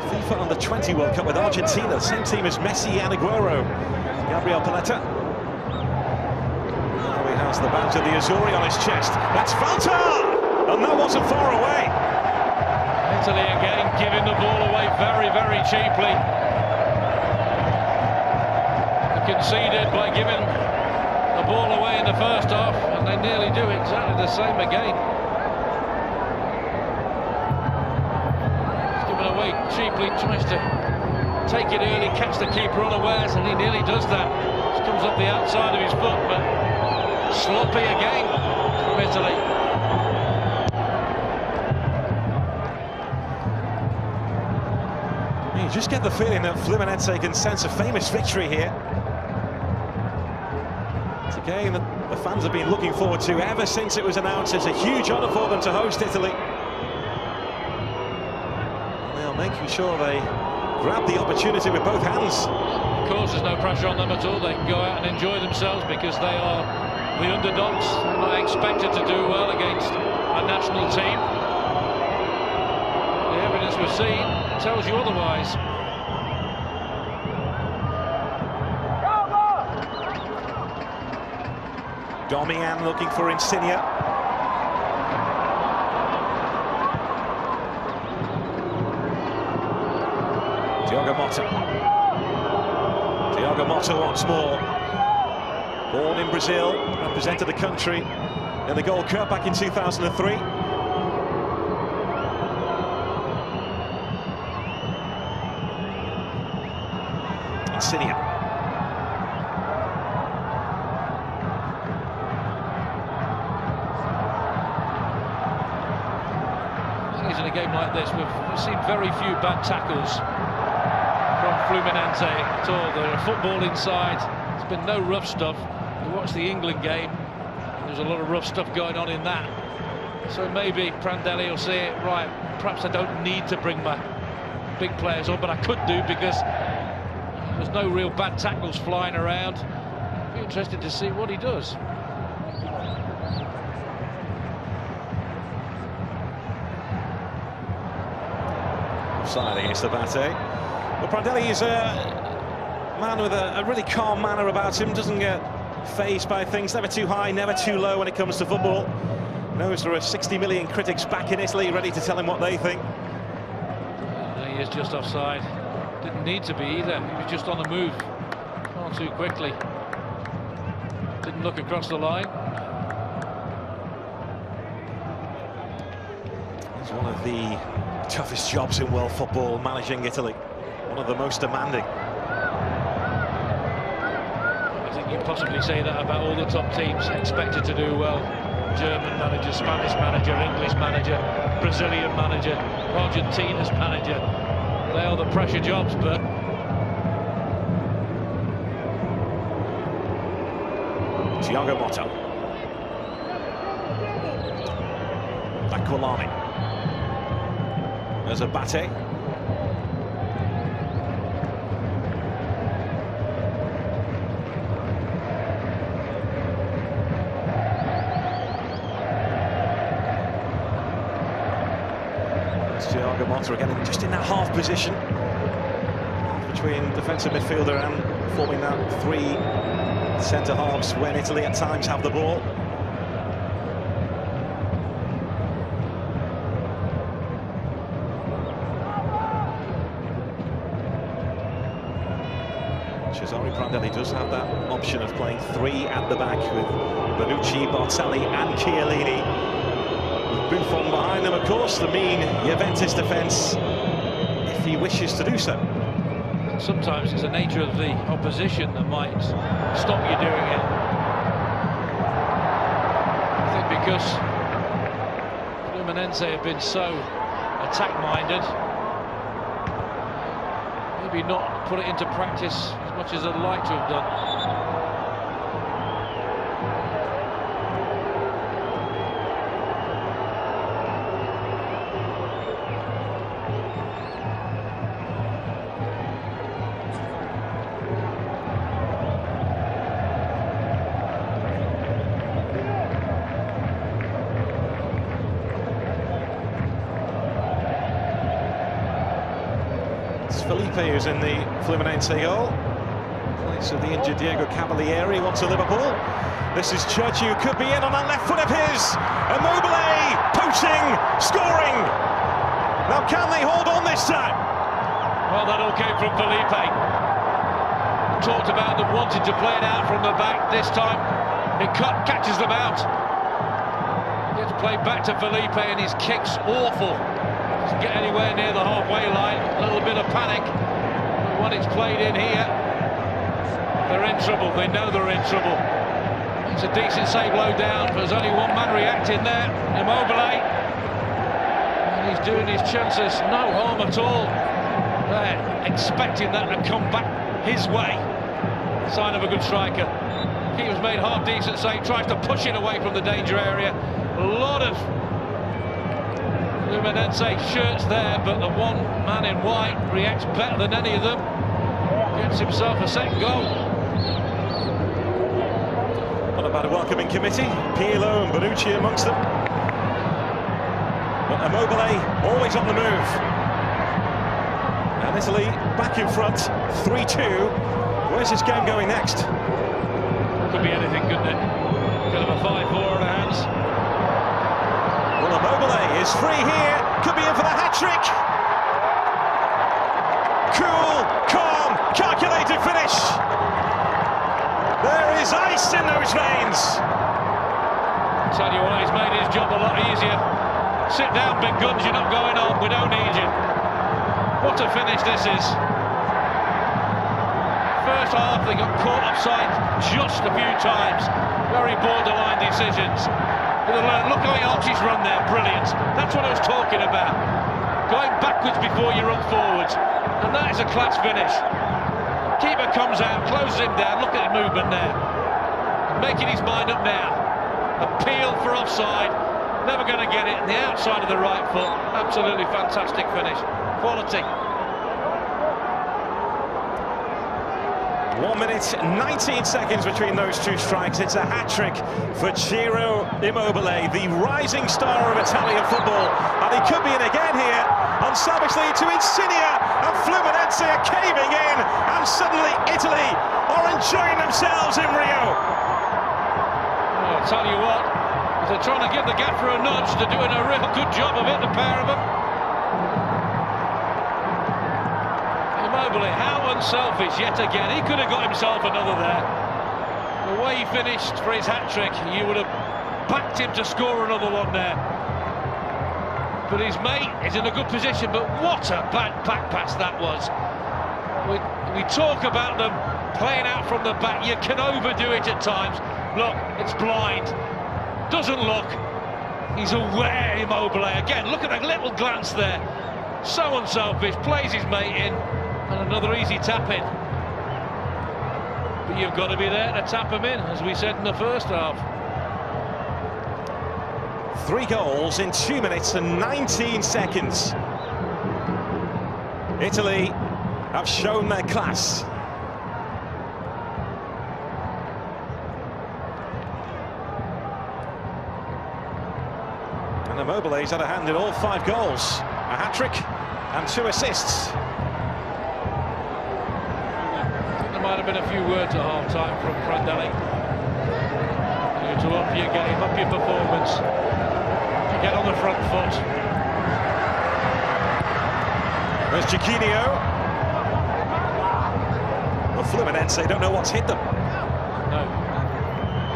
FIFA Under-20 World Cup with Argentina, the same team as Messi and Aguero. Gabriel Paletta. Has the badge of the Azzurri on his chest. That's Volta! And that wasn't far away. Italy again giving the ball away very, very cheaply. They conceded by giving the ball away in the first half, and they nearly do exactly the same again. It's given away cheaply, tries to take it early, catch the keeper unawares, and he nearly does that. Just comes off the outside of his foot, but sloppy again from Italy. You just get the feeling that Fluminense can sense a famous victory here. It's a game that the fans have been looking forward to ever since it was announced. It's a huge honour for them to host Italy. They are making sure they grab the opportunity with both hands. Of course, there's no pressure on them at all. They can go out and enjoy themselves because they are the underdogs. They're not expected to do well against a national team. The evidence we've seen tells you otherwise. Domian looking for Insigne. Thiago Motta once more. Born in Brazil, represented the country in the Gold Cup back in 2003. Insigne. In a game like this, we've seen very few bad tackles from Fluminense at all. They're a football inside. There's been no rough stuff. You watch the England game, there's a lot of rough stuff going on in that. So maybe Prandelli will say, right, perhaps I don't need to bring my big players on, but I could do because there's no real bad tackles flying around. Be interested to see what he does. Offside against Abate. Well, Prandelli is a man with a really calm manner about him, doesn't get fazed by things, never too high, never too low when it comes to football. Knows there are 60 million critics back in Italy ready to tell him what they think. He is just offside. Didn't need to be either. He was just on the move. Far too quickly. didn't look across the line. It's one of the toughest jobs in world football, managing Italy. One of the most demanding. I think you possibly say that about all the top teams, expected to do well. German manager, Spanish manager, English manager, Brazilian manager, Argentina's manager. They are the pressure jobs, but Thiago Motta. Aquilani. There's Abate. There's Thiago Motta again, just in that half position between defensive midfielder and forming that three centre-halves when Italy at times have the ball. Cesare Prandelli does have that option of playing three at the back with Bonucci, Barzagli and Chiellini. With Buffon behind them, of course, the mean Juventus defence, if he wishes to do so. Sometimes it's the nature of the opposition that might stop you doing it. I think because Fluminense have been so attack-minded, maybe not put it into practice as much as I'd like to have done. Felipe, who's in the Fluminense goal. Place of the injured Diego Cavalieri, wants to Liverpool. This is Giorgio, who could be in on that left foot of his. Immobile, poaching, scoring. Now can they hold on this time? Well, that all came from Felipe. Talked about them wanting to play it out from the back. This time, it catches them out. Gets played back to Felipe, and his kick's awful. To get anywhere near the halfway line, a little bit of panic. But when it's played in here, they're in trouble. They know they're in trouble. It's a decent save low down, but there's only one man reacting there, Immobile. And he's doing his chances, no harm at all. They're expecting that to come back his way. Sign of a good striker. Keeper's made half decent save, tries to push it away from the danger area. A lot of Fluminense shirts there, but the one man in white reacts better than any of them. Gets himself a second goal. What about a welcoming committee? Pirlo and Bonucci amongst them. But Immobile always on the move. And Italy back in front, 3-2. Where's this game going next? Could be anything, couldn't it? Could have a 5-4 on the hands. Well, Immobile is free here, could be in for the hat-trick. Cool, calm, calculated finish. There is ice in those veins. Tell you what, he's made his job a lot easier. Sit down, big guns, you're not going on, we don't need you. What a finish this is. First half, they got caught offside just a few times. Very borderline decisions. Look how Archie's run there, brilliant. That's what I was talking about. Going backwards before you run forwards. And that is a class finish. Keeper comes out, closes him down, look at the movement there. Making his mind up now. Appeal for offside, never going to get it. And the outside of the right foot, absolutely fantastic finish. Quality. 1 minute, 19 seconds between those two strikes. It's a hat-trick for Ciro Immobile, the rising star of Italian football. And he could be in again here. Unsavagely to Insigne, and Fluminense are caving in. And suddenly Italy are enjoying themselves in Rio. Well, I'll tell you what, if they're trying to give the gaffer a nudge, they're doing a real good job of it, the pair of them. Immobile, how unselfish yet again. He could have got himself another there. The way he finished for his hat-trick, you would have backed him to score another one there. But his mate is in a good position, but what a bad back pass that was. We talk about them playing out from the back. You can overdo it at times. Look, it's blind. Doesn't look. He's aware, Immobile. Again, look at that little glance there. So unselfish, plays his mate in, and another easy tap in. But you've got to be there to tap him in, as we said in the first half. 3 goals in 2 minutes and 19 seconds. Italy have shown their class. And Immobile's had a hand in all 5 goals. A hat-trick and 2 assists. There might have been a few words at half-time from Prandelli. You to up your game, up your performance. To get on the front foot. There's Chiellini. Well, Fluminense don't know what's hit them. No.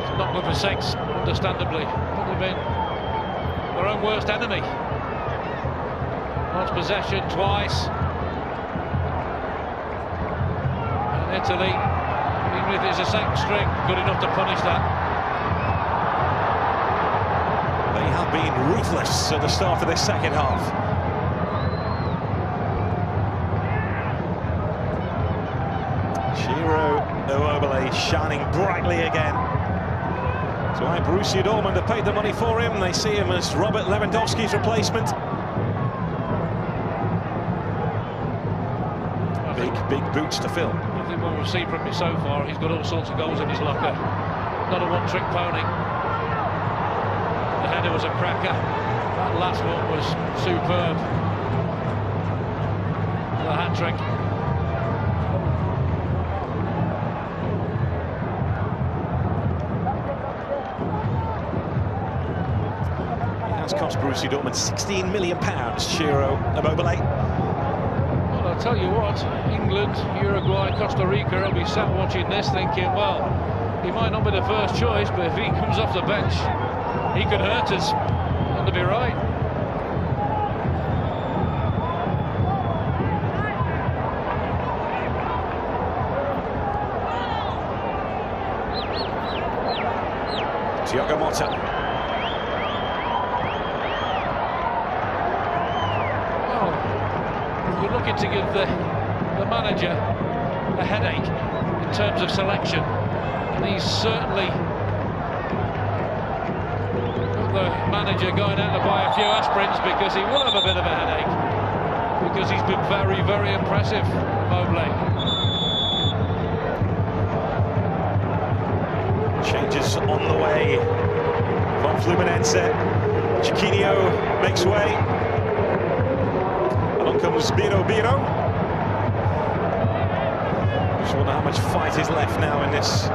It's not good for 6, understandably. Probably been their own worst enemy. Lost possession twice. And Italy, even if it's a second string, good enough to punish that. They have been ruthless at the start of this second half. Ciro Immobile shining brightly again. That's why Borussia Dortmund have paid the money for him. They see him as Robert Lewandowski's replacement. Big boots to fill. I think what we've seen from him so far, he's got all sorts of goals in his locker. Not a one-trick pony. The header was a cracker. That last one was superb. The hat-trick. He has cost Borussia Dortmund £16 million, Ciro Immobile. Well, I'll tell you what, England, Uruguay, Costa Rica will be sat watching this thinking, well, he might not be the first choice, but if he comes off the bench, he could hurt us, and to be right. Thiago Motta. Well, we're looking to give the manager a headache in terms of selection, and he's certainly got the manager going out to buy a few aspirins, because he will have a bit of a headache, because he's been very, very impressive, Immobile. Changes on the way from Fluminense. Chiellini makes way. Along comes Biro. Just wonder how much fight is left now in this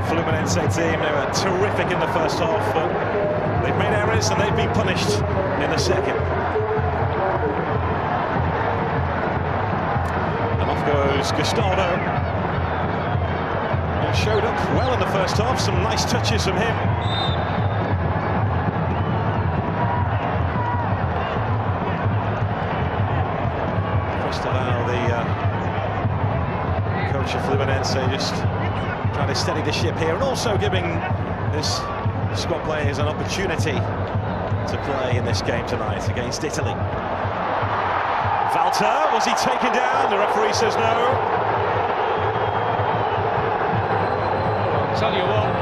Fluminense team. They were terrific in the first half, but they've made errors and they've been punished in the second. And off goes Gustavo. Showed up well in the first half, some nice touches from him. Cristobal, the coach of Fluminense, just trying to steady the ship here, and also giving this squad players an opportunity to play in this game tonight against Italy. Walter, was he taken down? The referee says no. Tell you what,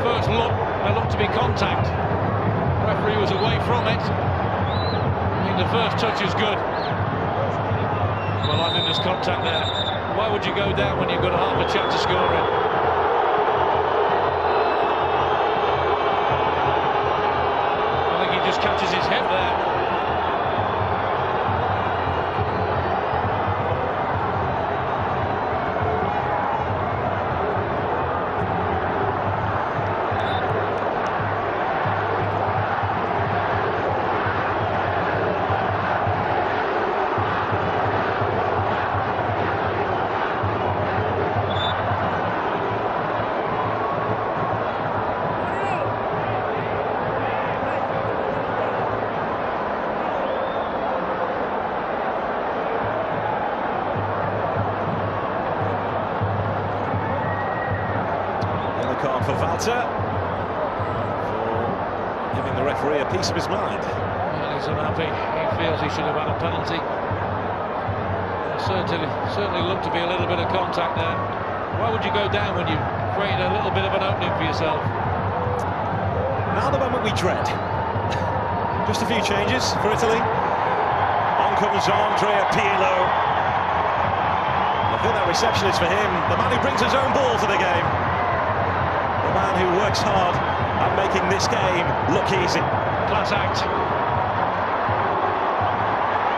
first look, there looked to be contact. The referee was away from it. I think the first touch is good. Well, I think there's contact there. Why would you go down when you've got a half a chance of scoring? I think he just catches his hip there. for Walter, for giving the referee a piece of his mind. Well, he's unhappy. He feels he should have had a penalty. Certainly looked to be a little bit of contact there. Why would you go down when you create a little bit of an opening for yourself? Now the moment we dread. Just a few changes for Italy. On comes Andrea Pirlo. I think that reception is for him. The man who brings his own ball to the game. The man who works hard at making this game look easy. Class act.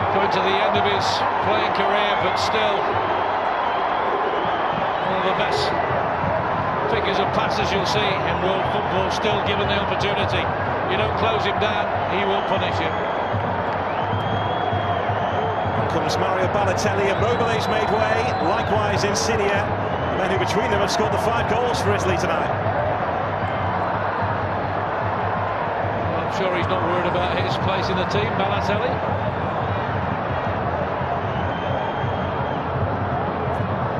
Coming to the end of his playing career, but still one of the best figures of passes you'll see in world football, still given the opportunity. You don't close him down, he will punish you. On comes Mario Balotelli, Immobile's made way, likewise Insigne, the men who between them have scored the 5 goals for Italy tonight. I'm sure he's not worried about his place in the team, Balotelli.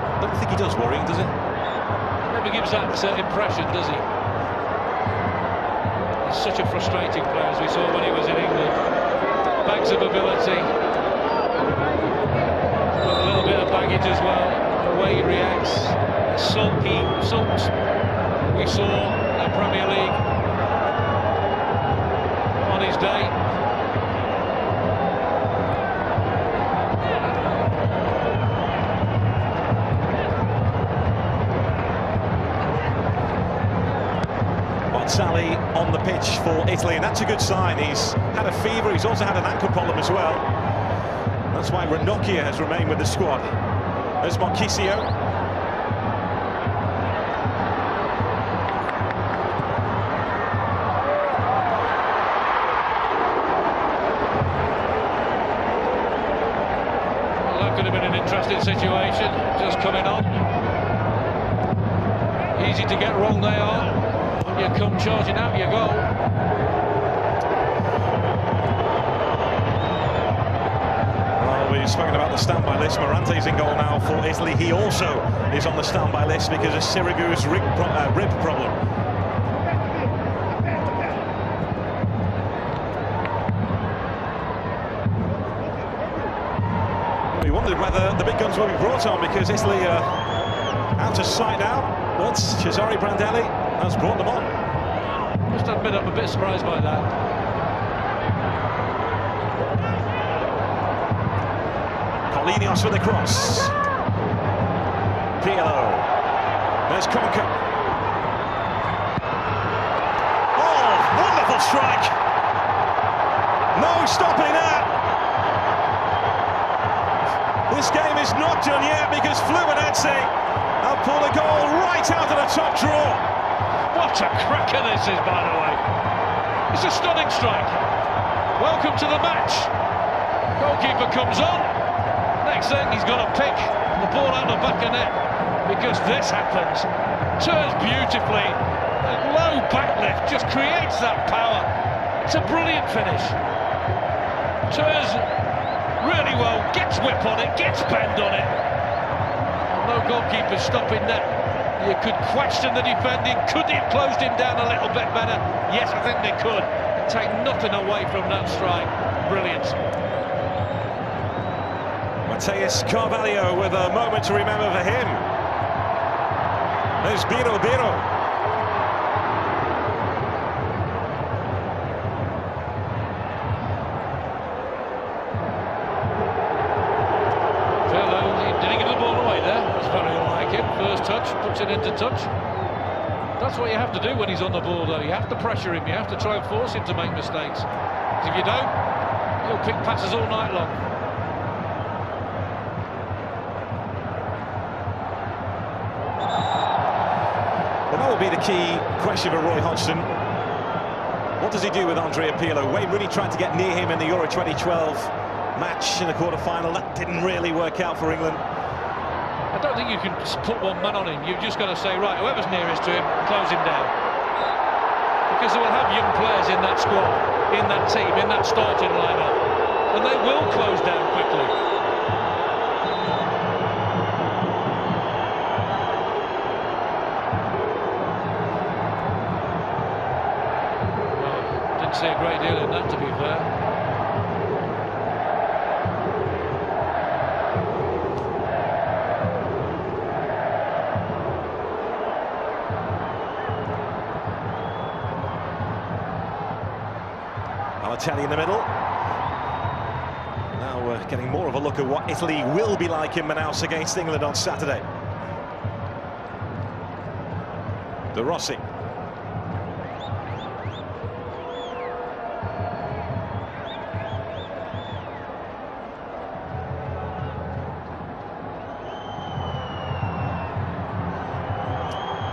I don't think he does worry, does he? Never gives that impression, does he? He's such a frustrating player, as we saw when he was in England. Bags of ability, but a little bit of baggage as well. The way he reacts, sulks. We saw in the Premier League on his day. Barzagli on the pitch for Italy, and that's a good sign. He's had a fever, he's also had an ankle problem as well. That's why Ranocchia has remained with the squad. There's Marchisio. Well, that could have been an interesting situation, just coming on. Easy to get wrong they are. You come charging out your goal. Well, we've spoken about the standby list. Morante's in goal now for Italy. He also is on the standby list because of Sirigu's rib problem. We wondered whether the big guns will be brought on because Italy are out of sight now, but Cesare Prandelli has brought them on. Must admit I'm a bit surprised by that. Polinios with the cross. Pirlo. There's Conca. Oh, wonderful strike. No stopping that. This game is not done yet because Fluminense have pulled a goal right out of the top drawer. What a cracker this is, by the way. It's a stunning strike. Welcome to the match. Goalkeeper comes on. Next thing, he's got to pick the ball out of the back of net because this happens. Turns beautifully. A low backlift just creates that power. It's a brilliant finish. Turns really well, gets whip on it, gets bend on it. No goalkeeper stopping that. You could question the defending. Could they have closed him down a little bit better? Yes, I think they could. Take nothing away from that strike. Brilliant. Mateus Carvalho with a moment to remember for him. There's Biro. Did he give the ball away there? That's very unlike him. First touch, puts it into touch. That's what you have to do when he's on the ball, though. You have to pressure him. You have to try and force him to make mistakes. If you don't, he'll pick passes all night long. Well, that will be the key question for Roy Hodgson. What does he do with Andrea Pirlo? Wayne Rooney tried to get near him in the Euro 2012 match in the quarter-final. That didn't really work out for England. I don't think you can put one man on him. You've just got to say, right, whoever's nearest to him, close him down. Because they will have young players in that squad, in that team, in that starting lineup, and they will close down quickly. didn't see a great deal in that, to be fair. Balotelli in the middle. Now we're getting more of a look at what Italy will be like in Manaus against England on Saturday. De Rossi.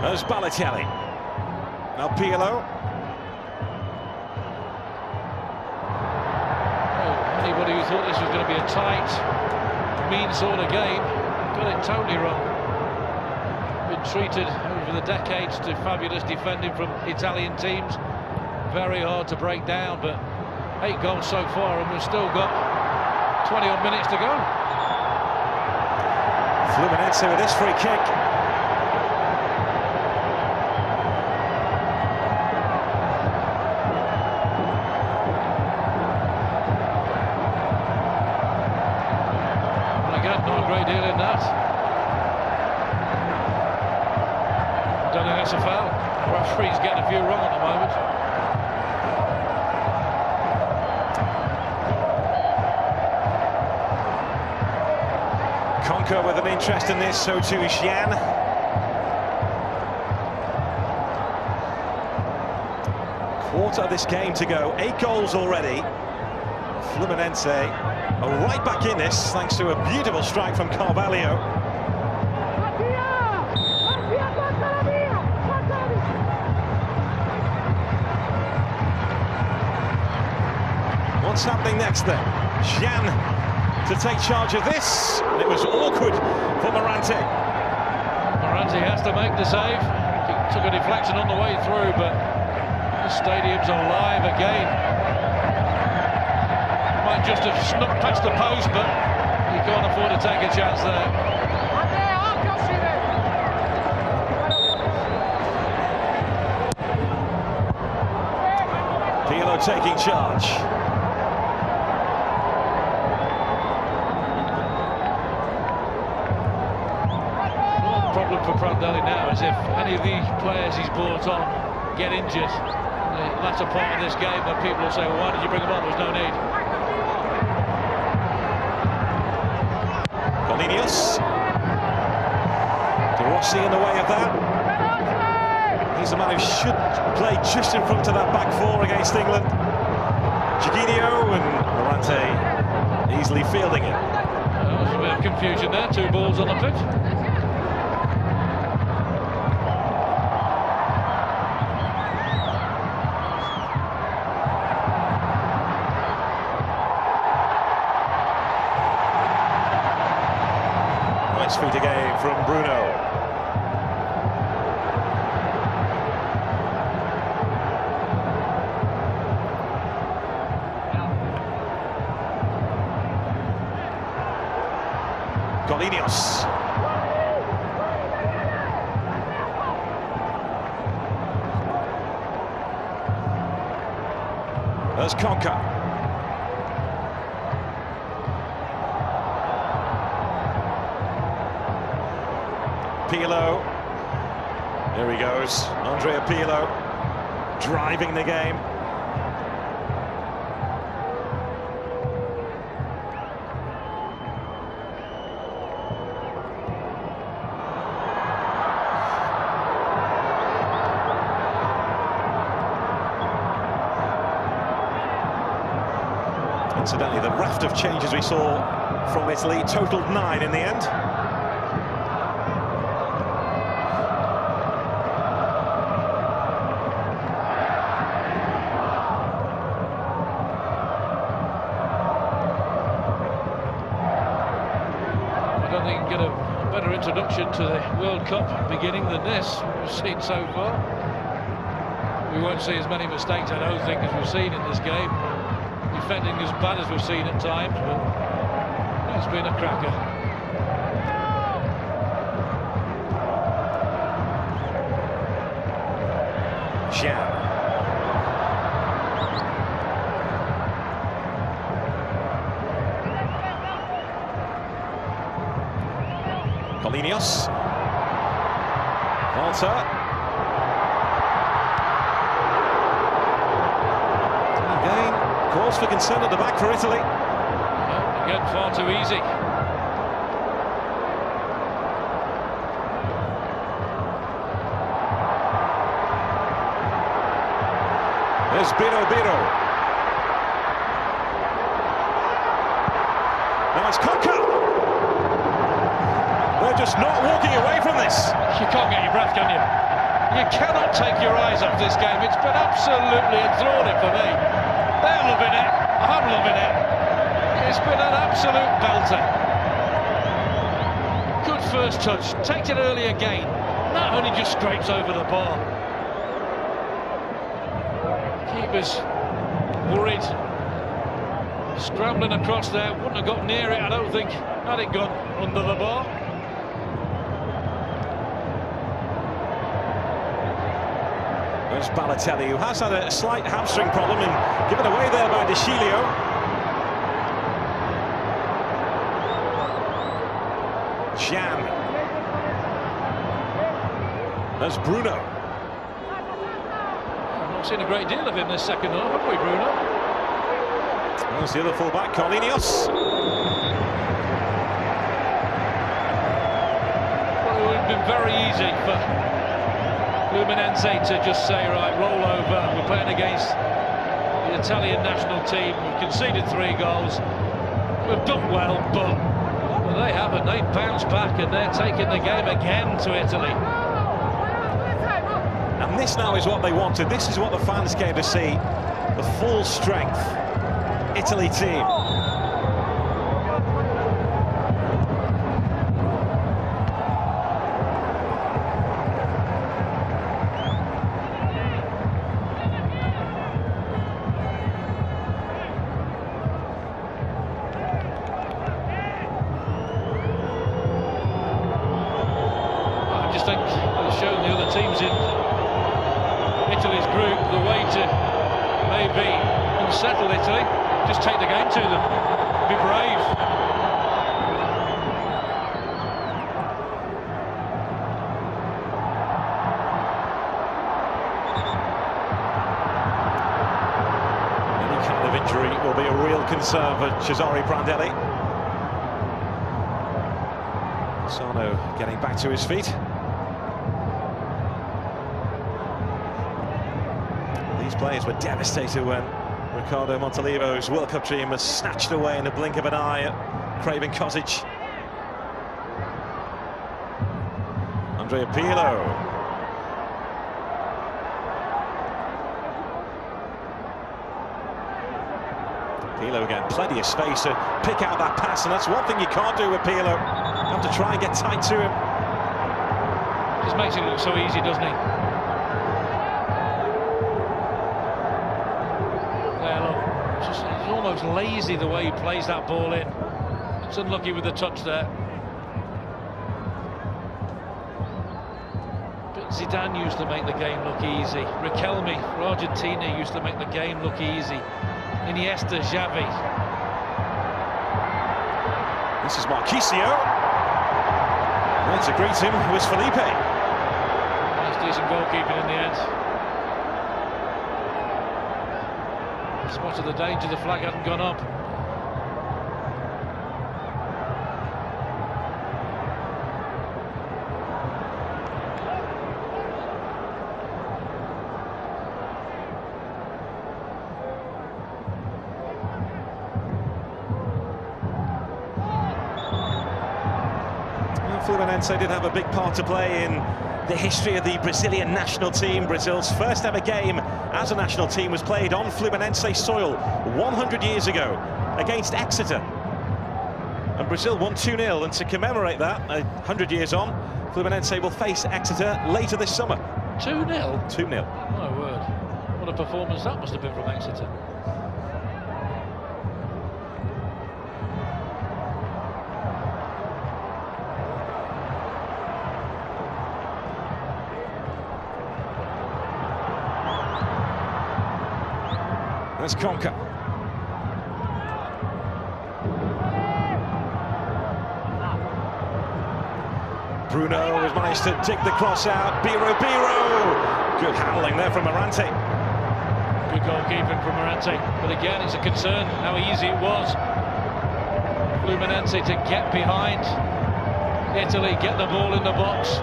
There's Balotelli. Now Pirlo. Anybody who thought this was going to be a tight, mean sort of game got it totally wrong. Been treated over the decades to fabulous defending from Italian teams. Very hard to break down, but 8 goals so far, and we've still got 20-odd minutes to go. Fluminense with this free kick. Not a great deal in that. Don't think that's a foul. The referee's getting a few wrong at the moment. Conker with an interest in this, so too Xian. Quarter of this game to go, 8 goals already. Fluminense are right back in this, thanks to a beautiful strike from Carvalho. What's happening next then? Xian to take charge of this, and it was awkward for Morante. Morante has to make the save. He took a deflection on the way through, but the stadium's alive again. Might just have snuck past the post, but you can't afford to take a chance there. Pirlo taking charge. Well, the problem for Prandelli now is if any of these players he's brought on get injured in the latter part of this game, then people will say, well, why did you bring them on? There's no need. De Rossi in the way of that. He's the man who should play just in front of that back four against England. Giorgio and Morante easily fielding it. There's a bit of confusion there, 2 balls on the pitch. Nice feet again from Bruno. Golinios. There's Conker. Pirlo. There he goes. Andrea Pirlo driving the game. Incidentally, the raft of changes we saw from Italy totaled 9 in the end. I don't think you can get a better introduction to the World Cup beginning than this we've seen so far. We won't see as many mistakes, I don't think, as we've seen in this game. Defending as bad as we've seen at times, but it's been a cracker. Xian. Marquinhos. Volta. Again, cause for concern at the back for Italy. Again, far too easy. There's Biro. Now it's Conca. They're just not walking away from this. You can't get your breath, can you? You cannot take your eyes off this game. It's been absolutely enthralling for me. They're loving it. I'm loving it. It's been an absolute belter. Good first touch. Takes it early again. That only just scrapes over the bar. Keeper's worried. Scrambling across there. Wouldn't have got near it, I don't think, had it gone under the bar. There's Balotelli, who has had a slight hamstring problem and given away there by De Sciglio. Gian. There's Bruno. I've not seen a great deal of him this second half, have we, Bruno? There's the other full-back, Carlinhos. Well, it would have been very easy for Fluminense to just say, right, roll over. We're playing against the Italian national team. We've conceded 3 goals. We've done well, but they haven't. They've bounced back and they're taking the game again to Italy. And this now is what they wanted. This is what the fans came to see. The full strength Italy team. I just think they've shown the other teams in Italy's group the way to maybe unsettle Italy. Just take the game to them. Be brave. Any kind of injury will be a real concern for Cesare Prandelli. Cassano getting back to his feet. These players were devastated when Ricardo Montalivo's World Cup dream was snatched away in a blink of an eye at Craven Cottage. Andrea Pirlo. Pirlo again, plenty of space to pick out that pass, and that's one thing you can't do with Pirlo. You have to try and get tight to him. Just makes it look so easy, doesn't he? He's almost lazy the way he plays that ball in. It's unlucky with the touch there. But Zidane used to make the game look easy. Riquelme for Argentina used to make the game look easy. Iniesta, Xavi. This is Marquinhos. There to greet him was Felipe. Nice decent goalkeeping in the end. Spotted the danger, the flag hadn't gone up. Well, Fluminense did have a big part to play in the history of the Brazilian national team. Brazil's first ever game as a national team was played on Fluminense soil 100 years ago against Exeter. And Brazil won 2-0, and to commemorate that, 100 years on, Fluminense will face Exeter later this summer. 2-0? 2-0. My word. What a performance that must have been from Exeter. There's Conca. Bruno has managed to dig the cross out. Biro. Good handling there from Morante. Good goalkeeping from Morante. But again, it's a concern how easy it was. Fluminense to get behind Italy, get the ball in the box.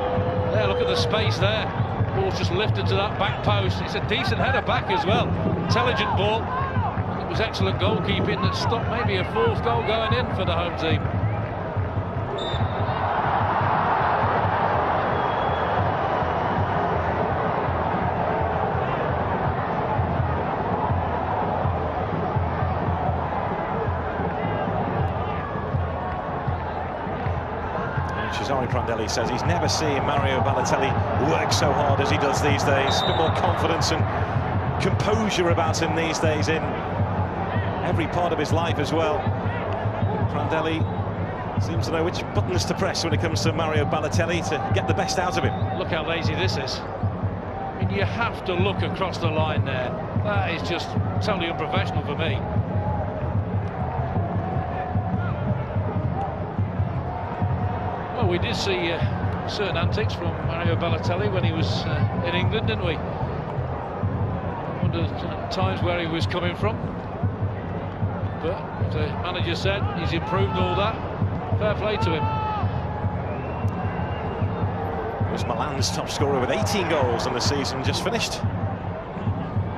There, look at the space there. Ball's just lifted to that back post. It's a decent header back as well. Intelligent ball. It was excellent goalkeeping that stopped maybe a fourth goal going in for the home team. Cesare Prandelli says he's never seen Mario Balotelli work so hard as he does these days. A bit more confidence and composure about him these days in every part of his life as well. Prandelli seems to know which buttons to press when it comes to Mario Balotelli to get the best out of him. Look how lazy this is. I mean, you have to look across the line there. That is just totally unprofessional for me. Well, we did see certain antics from Mario Balotelli when he was in England, didn't we? I wondered at times where he was coming from. But the manager said he's improved all that. Fair play to him. He was Milan's top scorer with 18 goals in the season just finished.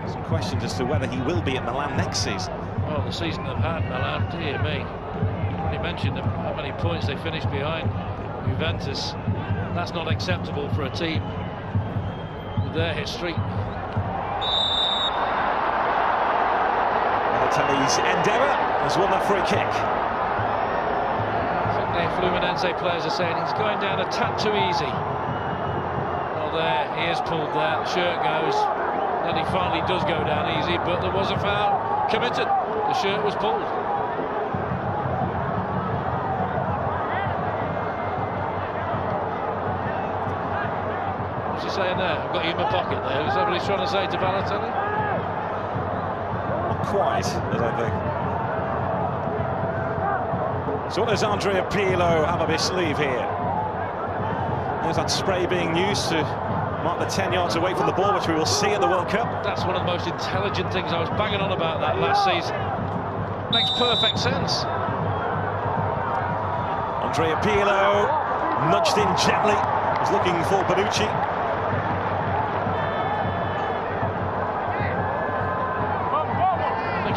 Some questions as to whether he will be at Milan next season. Well, the season they've had, Milan, dear me. You mentioned them, how many points they finished behind Juventus. That's not acceptable for a team with their history. Balotelli's endeavour has won that free kick. I think the Fluminense players are saying he's going down a tad too easy. Well, there, he is pulled there, the shirt goes. Then he finally does go down easy, but there was a foul committed. The shirt was pulled. Saying there, I've got you in my pocket there. Is that what he's trying to say to Balotelli? Not quite, I don't think. So what does Andrea Pirlo have up his sleeve here? There's that spray being used to mark the 10 yards away from the ball, which we will see at the World Cup. That's one of the most intelligent things. I was banging on about that last season. Makes perfect sense. Andrea Pirlo nudged in gently. Was looking for Bonucci.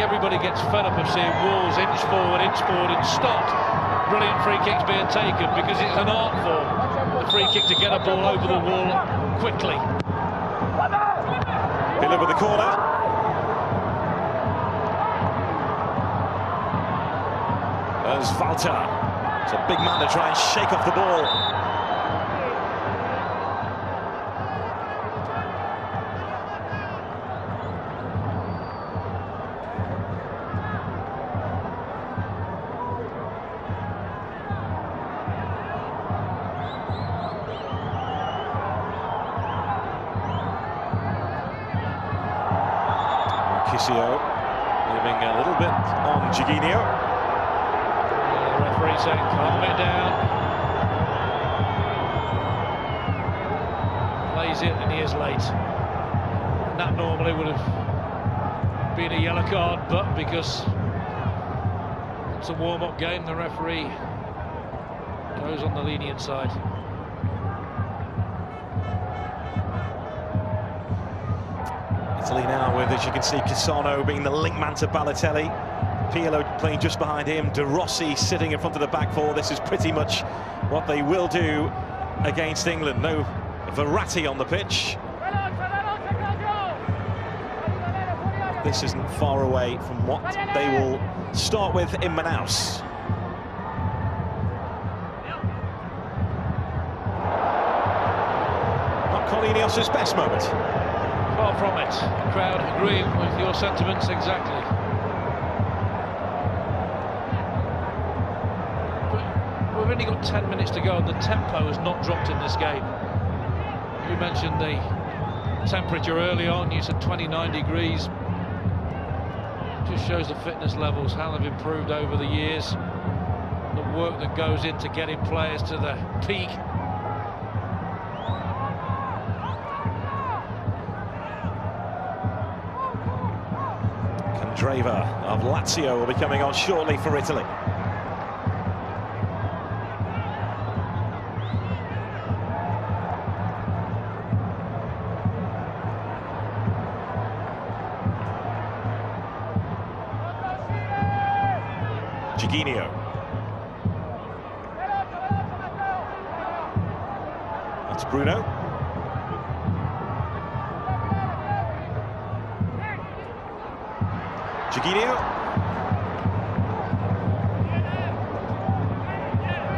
Everybody gets fed up of seeing Wolves inch forward and stopped. Brilliant free kicks being taken because it's an art form. The free kick to get a ball over the wall quickly. Pirlo with the corner. There's Volta. It's a big man to try and shake off the ball. Leaving a little bit on Giorgio. The referee saying calm it down. Plays it and he is late. And that normally would have been a yellow card, but because it's a warm-up game, the referee goes on the lenient side. Italy now with, as you can see, Cassano being the link man to Balotelli. Pirlo playing just behind him. De Rossi sitting in front of the back four. This is pretty much what they will do against England. No Verratti on the pitch. This isn't far away from what they will start with in Manaus. Not Colinios' best moment. Far from it. The crowd agreeing with your sentiments exactly. But we've only got 10 minutes to go and the tempo has not dropped in this game. You mentioned the temperature early on, you said 29 degrees. Just shows the fitness levels, how they've improved over the years. The work that goes into getting players to the peak Candreva of Lazio will be coming on shortly for Italy. Giorgio. That's Bruno. Giorgio.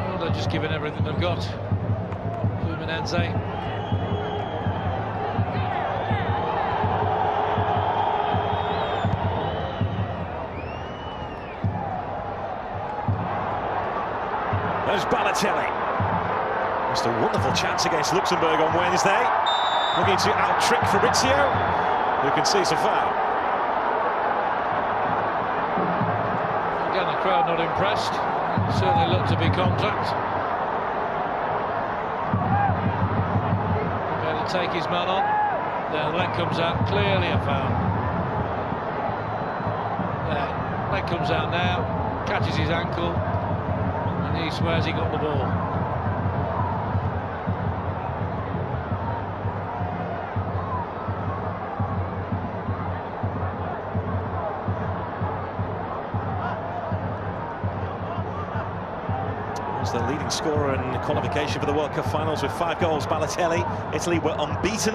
Well, they're just giving everything they've got. Fluminense. There's Balotelli. Just a wonderful chance against Luxembourg on Wednesday. Looking to out-trick Fabrizio, who can see some foul. Again, the crowd not impressed. Certainly looked to be contact. Going to take his man on. Then leg comes out, clearly a foul. There, leg comes out now, catches his ankle. And he swears he got the ball. He's the leading scorer in qualification for the World Cup finals with 5 goals. Balotelli. Italy were unbeaten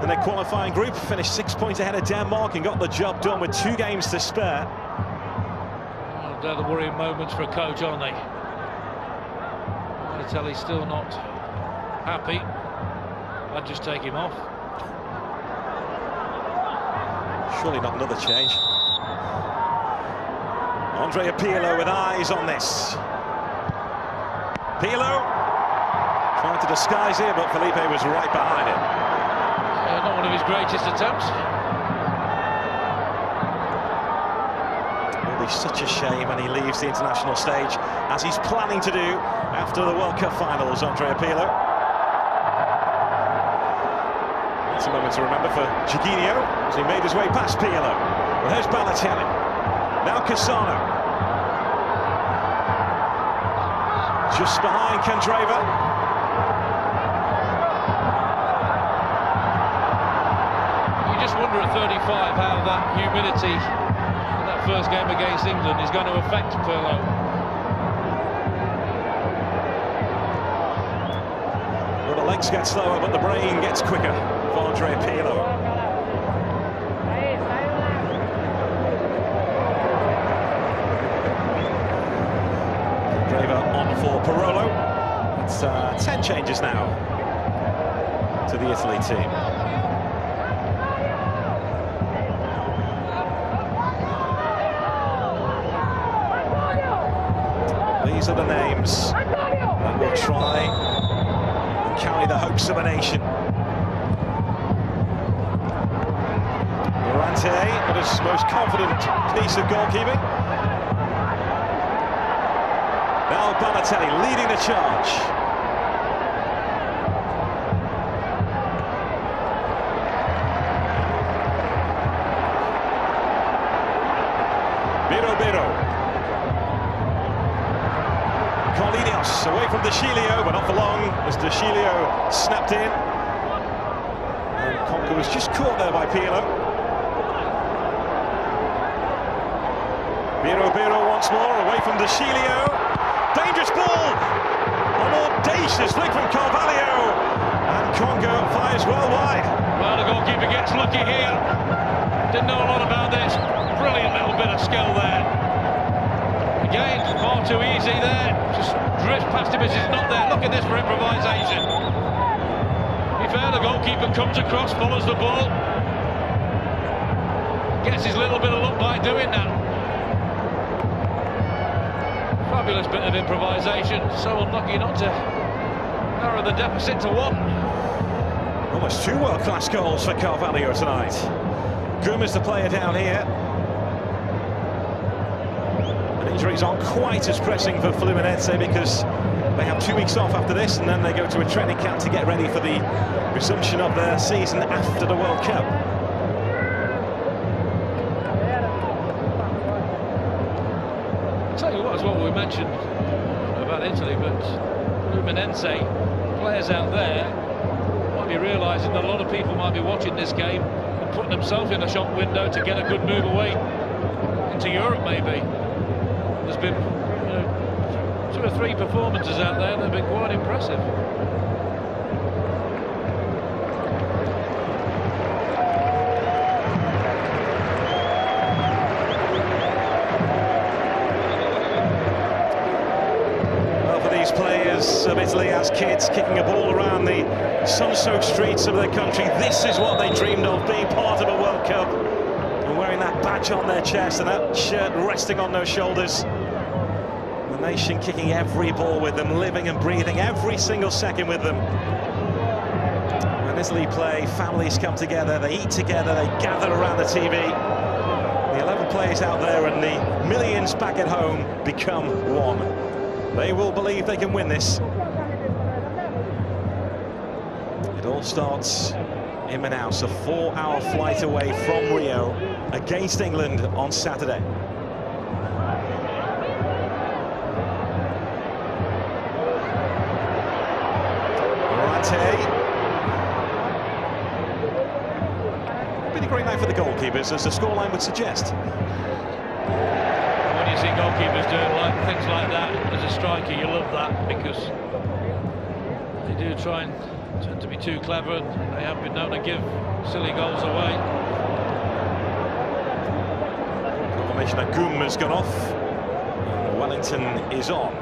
in their qualifying group, finished 6 points ahead of Denmark and got the job done with 2 games to spare. They're the worrying moments for a coach, aren't they? Balotelli's still not happy. I'd just take him off. Surely not another change. Andrea Pirlo with eyes on this. Pirlo trying to disguise it, but Felipe was right behind him. Not one of his greatest attempts. Such a shame when he leaves the international stage, as he's planning to do after the World Cup finals. Andrea Pirlo. That's a moment to remember for Giorgio as he made his way past Pirlo. Well, there's Balotelli. Now Cassano. Just behind Candreva. You just wonder at 35 how that humidity first game against England is going to affect Pirlo. Well, the legs get slower, but the brain gets quicker for Andrea Pirlo. Candreva on for Pirlo. It's 10 changes now to the Italy team. These are the names that will try and carry the hopes of a nation. Verratti with his most confident piece of goalkeeping. Now Balotelli leading the charge. Away from De Sciglio, but not for long, as De Sciglio snapped in. And Conca was just caught there by Pirlo. Pirlo once more, away from De Sciglio. Dangerous ball! An audacious flick from Carvalho. And Conca fires well wide. Well, the goalkeeper gets lucky here. Didn't know a lot about this. Brilliant little bit of skill there. Again, far too easy there. Just drift past him as he's not there. Look at this for improvisation. To be fair, the goalkeeper comes across, follows the ball. Gets his little bit of luck by doing that. Fabulous bit of improvisation. So unlucky not to narrow the deficit to 1. Almost 2 world-class goals for Carvalho tonight. Gum is the player down here. Injuries aren't quite as pressing for Fluminense because they have 2 weeks off after this, and then they go to a training camp to get ready for the resumption of their season after the World Cup. mentioned about Italy, but Fluminense, players out there might be realising that a lot of people might be watching this game and putting themselves in a shop window to get a good move away into Europe, maybe. There's been, you know, 2 or 3 performances out there that have been quite impressive. Players of Italy as kids, kicking a ball around the sun-soaked streets of their country. This is what they dreamed of, being part of a World Cup and wearing that badge on their chest and that shirt resting on their shoulders. The nation kicking every ball with them, living and breathing every single second with them. When Italy play, families come together, they eat together, they gather around the TV. The 11 players out there and the millions back at home become one. They will believe they can win this. It all starts in Manaus, a 4-hour flight away from Rio, against England on Saturday. Been a great night for the goalkeepers, as the scoreline would suggest. When you see goalkeepers doing things like that as a striker, you love that, because they do tend to be too clever, and they have been known to give silly goals away. Confirmation that Goom has gone off, and Wellington is on.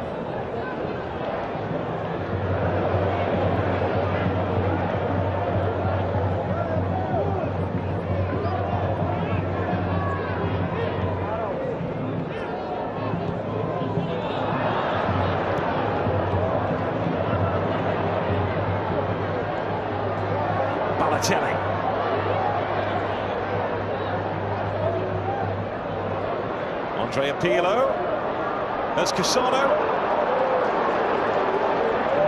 Balotelli. Andrea Pirlo. There's Cassano.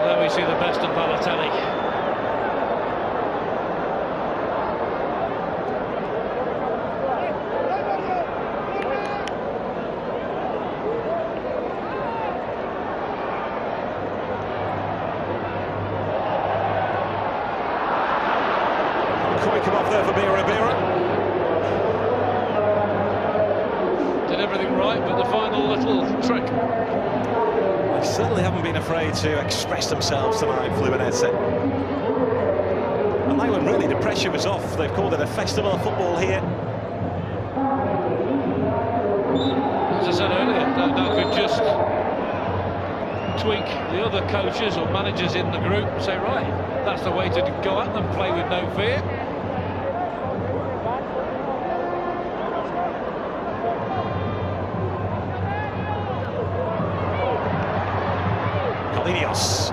There we see the best of Balotelli. Come off there for Bira. Did everything right, but the final little trick. They certainly haven't been afraid to express themselves tonight, Fluminense. And they were really, the pressure was off. They've called it a festival of football here. As I said earlier, that could just tweak the other coaches or managers in the group and say, right, that's the way to go at them, play with no fear. Ineos.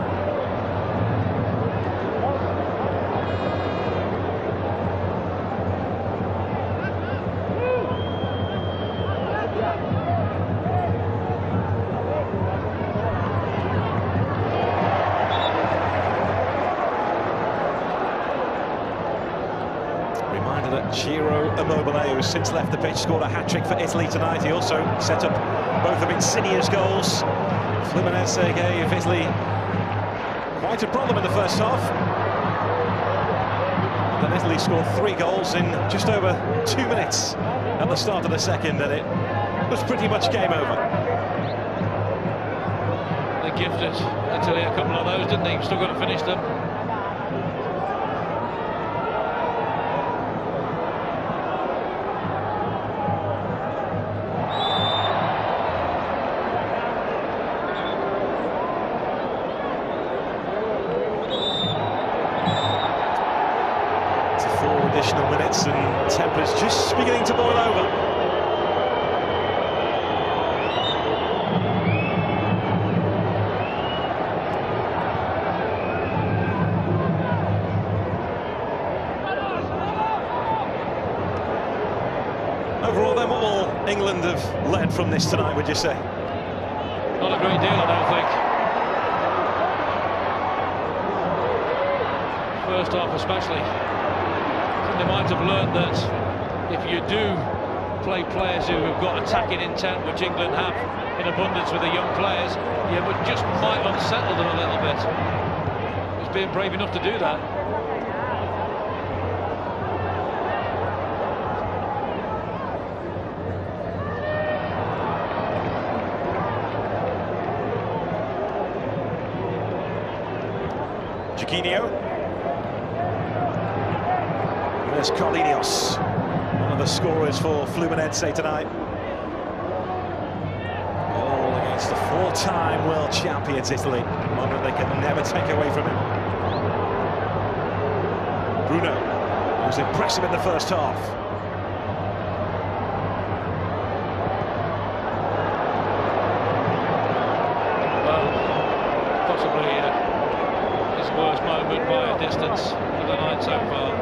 Reminder that Ciro Immobile, who's since left the pitch, scored a hat-trick for Italy tonight. He also set up both of Insignia's goals. Fluminense gave Italy quite a problem in the first half. And then Italy scored 3 goals in just over 2 minutes at the start of the second, and it was pretty much game over. They gifted Italy a couple of those, didn't they? Still got to finish them. Additional minutes and temperature's just beginning to boil over. Overall then, what will England have learned from this tonight, would you say? Not a great deal, I don't think. First half especially. They might have learned that if you do play players who have got attacking intent, which England have in abundance with the young players, yeah, but just might unsettle them a little bit. He's being brave enough to do that. Giorgio. There's Carlinhos, one of the scorers for Fluminense tonight. Goal against the four-time world champions Italy, one that they can never take away from him. Bruno, who was impressive in the first half. Well, possibly his worst moment by a distance of the night so far.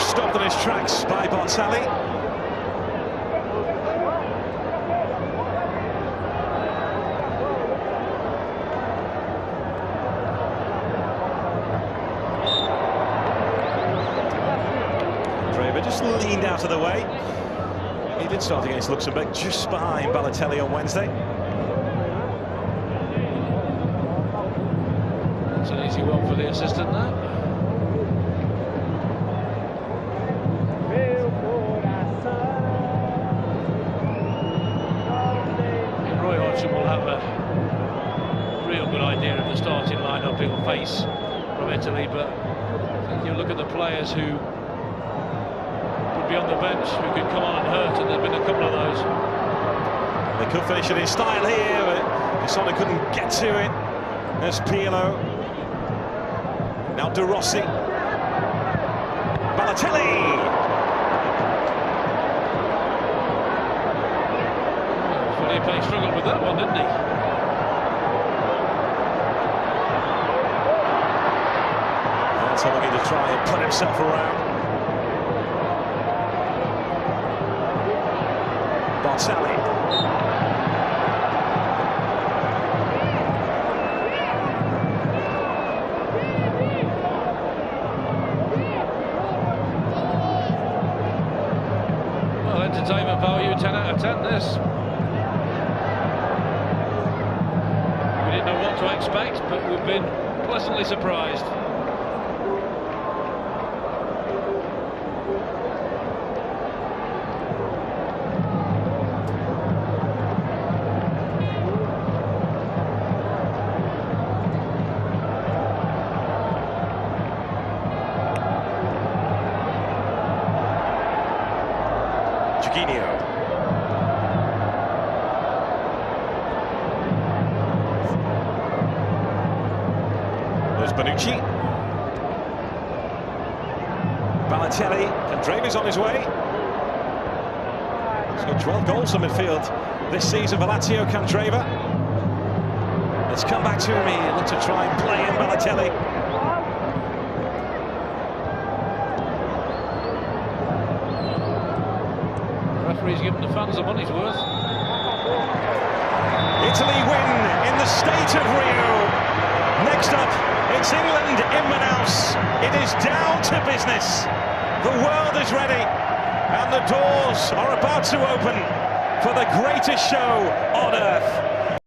Stopped on his tracks by Barzagli. Andrea just leaned out of the way. He did start against Luxembourg just behind Balotelli on Wednesday. That's an easy one for the assistant now. Will have a real good idea of the starting lineup he'll face from Italy, but I think you look at the players who would be on the bench, who could come on and hurt, and there's been a couple of those. They could finish it in style here, but Cassano couldn't get to it. There's Pirlo. Now De Rossi. Balotelli. He struggled with that one, didn't he? That's looking to try and put himself around. Barzagli. Well, entertainment value, 10 out of 10 this. Didn't know what to expect, but we've been pleasantly surprised. Giorgio. Bonucci. Balotelli. Candreva's on his way. He's got 12 goals in midfield this season. Lazio Candreva. Let's come back to him here. Look to try and play in Balotelli. The referee's given the fans the money's worth. Italy win in the state of Rio. Next up, it's England in Manaus. It is down to business. The world is ready, and the doors are about to open for the greatest show on earth.